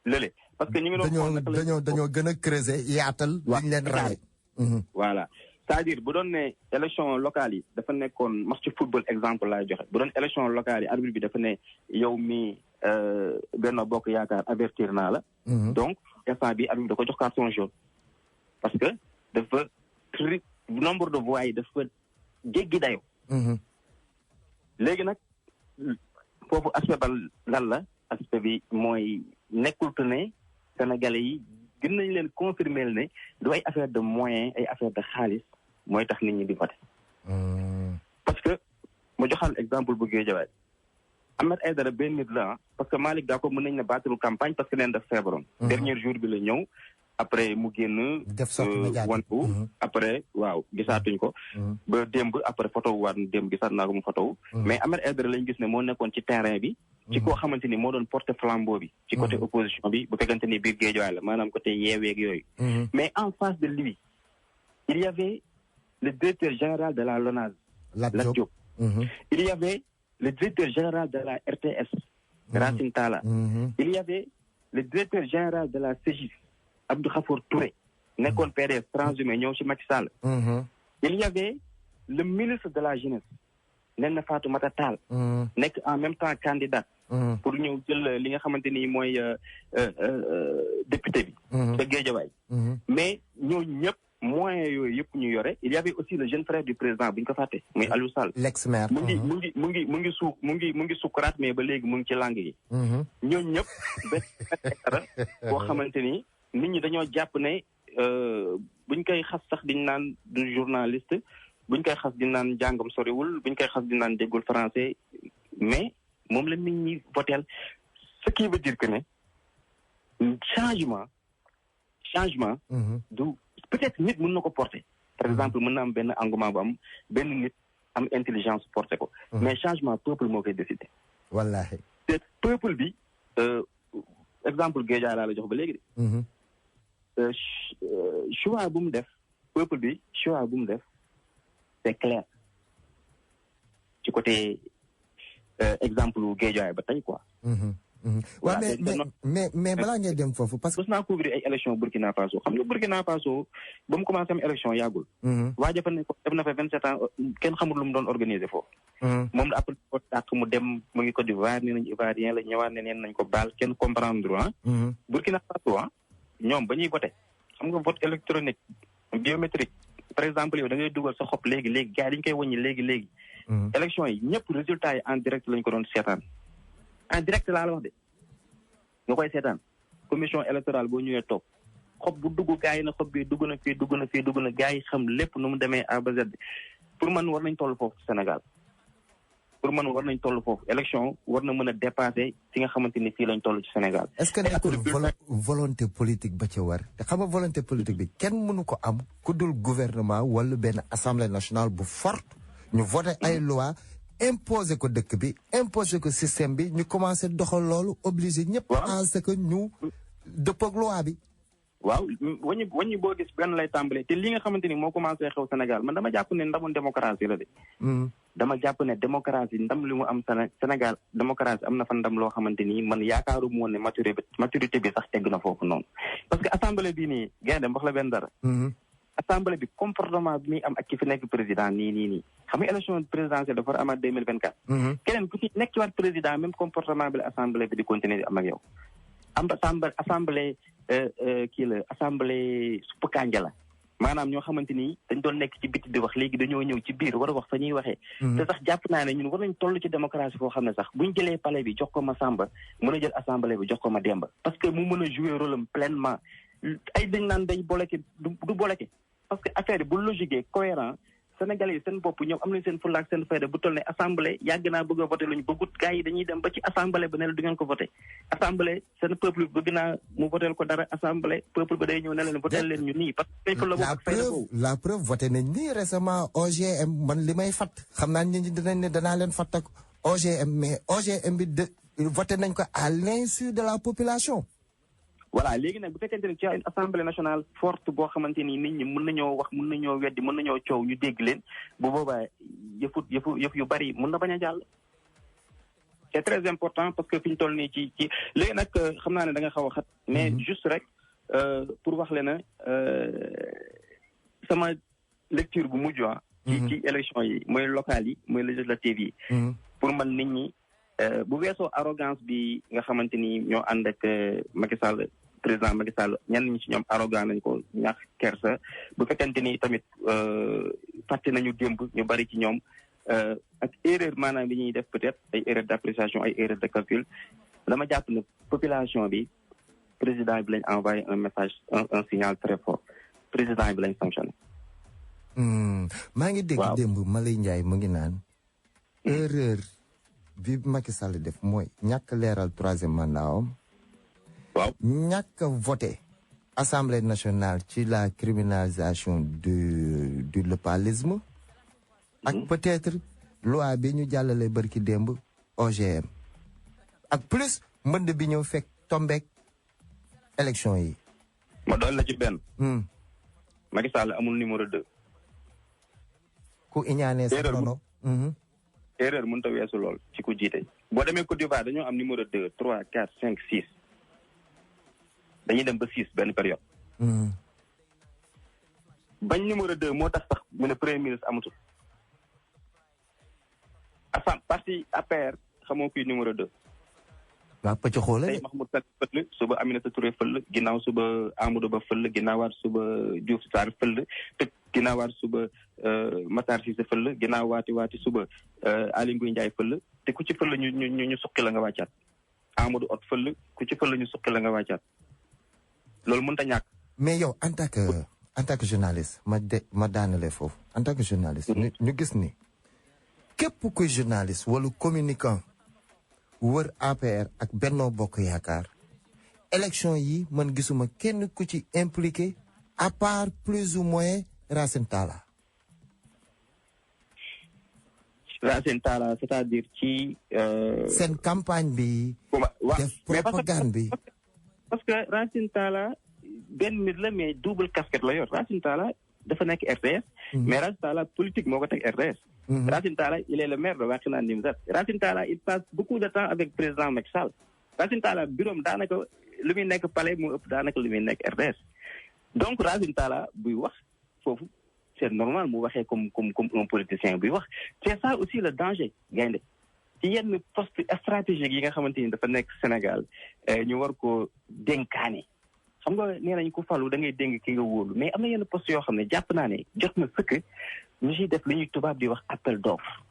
lële parce que ñu ngi dañoo gën a creuser yaatal liñ leen rawee voilà c'est-à-dire bu doon ne élection locale yi dafa nekkoon match football exemple laay joxe bu doon élection locale yi arbitre bi dafa ne yow mi Benno Bokk Yaakaar avertir naa la donc instant bi arbitre bi da ko jox carton jaune parce que dafa nombre de voix yi dafa jéggi dayo léegi nag foofu aspect ba lan la aspect bi mooy nekkul te ne Sénégalais yi gën nañ leen confirmer ne du ay affaire de moyens ay affaire de xaalis mooy tax nit ñi di voter parce que ma joxal exemple bu Guédiawaye Ahmed Aïdara benn nit la parce que Malick Gakou mën nañ ne battre campagne parce que neen daf feebaroon dernier jour bi la ñëw après mu génn. def sorte médiatique wantu après waaw gisaatuñ ko. ba démb après photo wu waat démb gisaat naa ko mu photo wu. mais Ahmed Aïdara lañ gis ne moo nekkoon ci terrain bi. ci koo xamante ni moo doon porter flambeau bi. ci côté opposition bi bu fekkante ni biir Guédiawaye la maanaam côté yeeweeg yooyu. mais en face de lui il y avait le directeur général de la LONASE. Lat Diop. Il y avait le directeur général de la RTS. Racine Talla. Il y avait le directeur général de la CGIS. Abdou Khafour Touré, nekkoon PDS transhumé ñëw ci Macky Sall. Il y avait le ministre de la jeunesse, Néné Fatoumata Tall, nekk en même temps candidat pour ñëw jël li nga xamante ni mooy député bi. de Guédiawaye. mais ñooñu ñëpp moyens yooyu yëpp ñu yore. Il y avait aussi le jeune frère du président bu ñu ko fàtte muy Aliou Sall. l'ex-maire. mu ngi sukkuraat mais ba léegi mu ngi ci langue yi. ñooñu ñëpp benn boo xamante ni. nit ñi dañoo jàpp ne buñ koy xas sax diñ naan du journaliste buñ koy xas di naan jàngam soriwul buñ koy xas di naan déggul français mais moom la nit ñi voteel ce qui veut dire que ne changement du peut-être nit mën na ko porter par exemple mën na am benn engouement bu am benn nit am intelligence porter ko mais changement peuple moo koy décider wallaahi te peuple bi exemple Guédiawaye laa la jox ba léegi de choix bu mu def peuple bi choix bu mu def c'est clair ci côté exemple Guédiawaye ba tey quoi. waaw mais balaa ngay dem foofu parce que. mos naa couvrir ay élection Burkina Faso xam nga Burkina Faso ba mu commencé am élection yàggul. waa jafe nañ ko def na fa 27 ans kenn xamul lu mu doon organiser foofu. moom la après ko tàq mu dem mu ngi Côte d'Ivoire nee nañ Ivoirien la ñëwaat ne neen nañ ko baal kenn comprendre ah. Burkina Faso ah. ñoom ba ñuy voté xam nga vote électronique biométrique par exemple yow da ngay dugal sa xob léegi gars yi dañu koy wàññi léegi. élection yi ñëpp résultat yi en direct lañ ko doon seetaan en direct laa la wax de nga koy seetaan commission électorale boo ñëwee toog xob bu dugg gars yi na xob bi dugg na fii gars yi xam lépp nu mu demee A ba Z pour man war nañ toll foofu Sénégal élection war na mën a dépasser fi nga xamante ni fii lañ toll ci Sénégal. est-ce que nekkul volonté politique ba ca war te xam nga volonté politique bi kenn mënu ko am ku dul gouvernement wala benn assemblée nationale bu forte ñu voté ay loi imposer ko dëkk bi imposer ko système bi ñu commencé doxal loolu obligé ñëpp à ce que ñu dëppoo ak loi bi. waaw wàññi boo gis benn lay tàmbalee te li nga xamante ni moo commencé xew Sénégal man dama jàpp ne ndamu démocratie la de. dama jàpp ne démocratie ndam li mu am Sénégal démocratie am na fa ndam loo xamante ni man yaakaaru mu woon ne maturité bi sax egg na foofu noonu. parce que assemblée bii nii gaynde wax la benn dara. assemblée bi comportement bi muy am ak ki fi nekk président nii xam nga élection présidentielle dafa war a amaat 2024. keneen ku ci nekk ci waat président même comportement bi la assemblée bi di continuer di am ak yow. assemblée suppu kànja la maanaam ñoo xamante ni dañ doon nekk ci biti di wax léegi dañoo ñëw ci biir war a wax fa ñuy waxee. te sax jàpp naa ne ñun war nañ toll ci démocratie foo xam ne sax buñ jëlee palais bi jox ko ma Samba mën a jël assemblée bi jox ko ma Demba. parce que mu mën a jouer rôle am pleinement ay dañ naan day bloqué du bloqué parce que affaire bu logique cohérent Sénégalais yi seen bopp ñoom am nañ seen fulla ak seen fayda bu toll ne assemblée yàgg naa bëgg a voté luñu bëggut gars yi dañuy dem ba ci assemblée ba ne la du ngeen ko voté assemblée seen peuple bi bëgg naa mu voté ko dara assemblée peuple ba day ñëw ne leen voté leen ñu nii parce que la preuve voté nañ nii récemment OGM man li may fat xam naa ñi dinañ ne danaa leen fat ak OGM mais OGM bi voté nañ ko à l'insu de la population. voilà léegi nag bu fekkente ne ci une assemblée nationale forte boo xamante ni nit ñi mën nañoo wax mën nañoo weddi mën nañoo coow ñu dégg leen bu boobaa yëf yu bari mën na bañ a jàll. c'est très important parce que fi ñu toll nii ci léegi nag xam naa ne da nga xaw a xat mais juste rek pour wax le na sama lecture bu mujj ci élection yi mooy locales yi mooy législatives yi pour man nit ñi bu weesoo arrogance bi nga xamante ni ñoo ànd ak Macky Sall président Macky Sall ñenn ñi ci ñoom arrogant nañ ko ñàkk kersa bu fekkente ni tamit fàtte nañu démb ñu bari ci ñoom ak erreur maanaam bi ñuy def peut-être ay erreur d'appréciation ay erreur de calcul dama jàpp ne population bi président bi lañ envoyé un message un signal très fort président bi lañ sanctionné. maa ngi dégg démb Malay Ndiaye mu ngi naan erreur bi Macky Sall def mooy ñàkk leeral troisième mandat am. waaw ñàkk voté Assemblée nationale ci la criminalisation du localisme ak peut-être loi bi ñu jàllale barki démb OGM ak plus mbënd bi ñëw fekk tombeek élection yi. ma doon la ci benn. Macky Sall amul numéro 2. ku iñaanee sa nono. erreur mënut a weesu lool ci ku jiite. boo demee Côte d'Ivoire dañoo am numéro 2 3 4 5 6 dañuy dem ba 6 benn période. bañ numéro 2 moo tax sax mu ne premier ministre amatul. parti APR xamoo kuy numéro 2. waaw pëcc xoolal tey Mahmoud Saleh fël suba Aminata Touré fël ginnaaw suba Amadou Ba fël ginnaawaat suba Diouf Sarr fël te ginnaawaat suba Matar Cissé fël ginnaawaati suba Aly Ngouille Ndiaye fël te ku ci fël ñu suqi la nga wàccaat Amadou Hott fël ku ci fël ñu suqi la nga wàccaat loolu mënut a ñàkk. mais yow en tant que journaliste ma daanale foofu en tant que journaliste. ñu gis ni képp kuy journaliste wala communicant. wër APR ak Benno Bokk Yaakaar élection yi man gisuma kenn ku ci impliqué à part plus ou moins Racine Talla. Racine Talla c'est-à-dire ci. seen campagne bi. def propagande bi. parce que Racine Talla benn nit la mais double casquette la yor Racine Talla dafa nekk RTS. mais Racine Talla politique moo ko teg RTS. Racine Talla il est le maire de Wakhinane Nimzatt. Racine Talla il passe beaucoup de temps avec président Macky Sall. Racine Talla bureau daanaka lu muy nekk palais moo ëpp daanaka lu muy nekk RTS. donc Racine Talla buy wax foofu c'est normal mu waxee comme un politicien buy wax. c'est ça aussi le danger gaynde ci yenn poste stratégique yi nga xamante ni dafa nekk Sénégal ñu war ko dénkaane. xam nga nee nañ ko falu da ngay dénk ki nga wóolu mais am na yenn poste yoo xam ne jàpp naa ne jot na sëkk ñu ciy def li ñuy tubaab di wax appel d'offre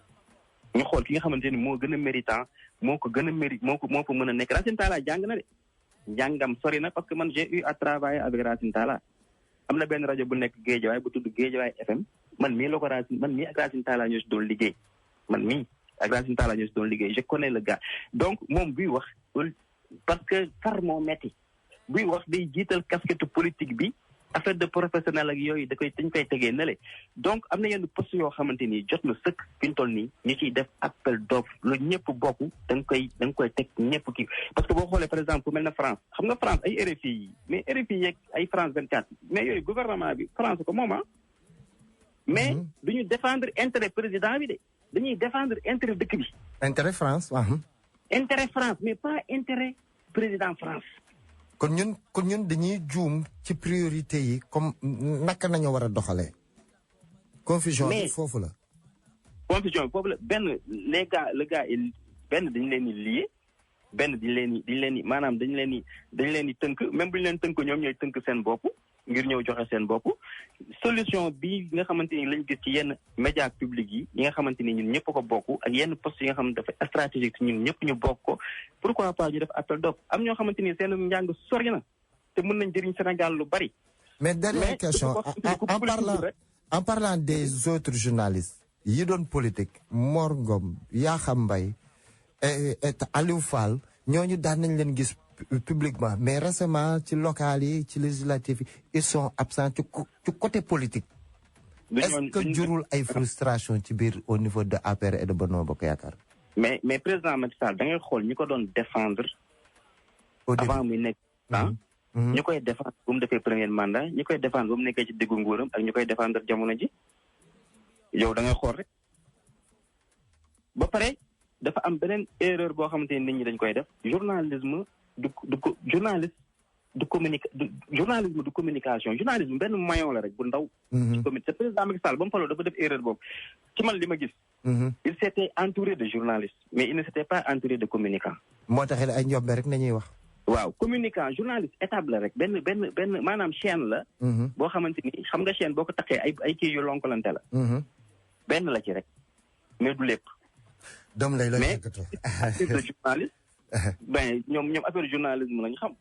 ñu xool ki nga xamante ni moo gën a méritant moo ko gën a mérite moo ko mën a nekk Racine Talla jàng na de njàngam sori na parce que man j'ai eu à travailler avec Racine Talla am na benn rajo bu nekk Guédiawaye bu tudd Guédiawaye FM man mii ak Racine Talla ñoo si doon liggéey je connais le gars donc moom buy wax parce que far moo metti buy wax day jiital casquette politique bi affaire de professionnel ak yooyu dañ koy tegee nele donc am na yenn poste yoo xamante ni jot na sëkk fi ñu toll nii ñu ciy def appel d'offre lu ñëpp bokk da nga koy teg ñëpp kii parce que boo xoolee par exemple mel na France xam nga France ay RFI yi mais RFI yeeg ay France 24 mais yooyu gouvernement bi France ko moom mais duñu défendre intérêt président bi de dañuy défendre intérêt dëkk bi. intérêt France waaw. intérêt France mais pas intérêt président France. kon ñun dañuy juum ci priorité yi comme naka nañu war a doxalee. confusion bi foofu la. confusion bi foofu la benn le gars yi benn dañu leen di lié benn dañu leen di maanaam dañu leen di tënk même bu ñu leen tënk ñoom ñooy tënk seen bopp ngir ñëw joxe seen bopp. solution bi nga xamante ni lañ gis ci yenn médias publics yi nga xamante ni ñun ñëpp ko bokk ak yenn poste yi nga xam ne dafa stratégique ñun ñëpp ñu bokk ko pourquoi pas ñu def appel d'offre am ñoo xamante ni seen njàng sori na te mën nañ jëriñ Sénégal lu bari. mais dernière question en parlant des autres journalistes yi doon politique Mor Ngom Yakham Mbaye et Aliou Fall ñooñu daan nañ leen gis publiquement mais récemment ci local yi ci législatif yi ils sont absents ci côté politique. est-ce que jurul ay frustration ci biir au niveau de APR et de Benno Bokk Yaakaar. mais président Macky Sall da ngay xool ñi ko doon défendre. avant muy nekk ñu koy défendre bu mu defee premier mandat ñi koy défendre ba mu nekkee ci diggu nguuram ak ñu koy défendre jamono ji yow da ngay xool rek. ba pare dafa am beneen erreur boo xamante ni nit ñi dañ koy def journalisme journalisme du communication journalisme benn maillon la rek bu ndaw. te président Macky Sall ba mu faloo dafa def erreur boobu ci man li ma gis. il s'était entouré de journalistes mais il ne s'était pas entouré de communicants. moo tax ay njombe rek nañuy wax. waaw communicant journaliste étape la rek benn maanaam chaîne la. boo xamante ni xam nga chaîne boo ko taxee ay kii yu lonkalante la. benn la ci rek mais du lépp. doom lay mais de journaliste. ben ñoom affaire journalisme lañu xam.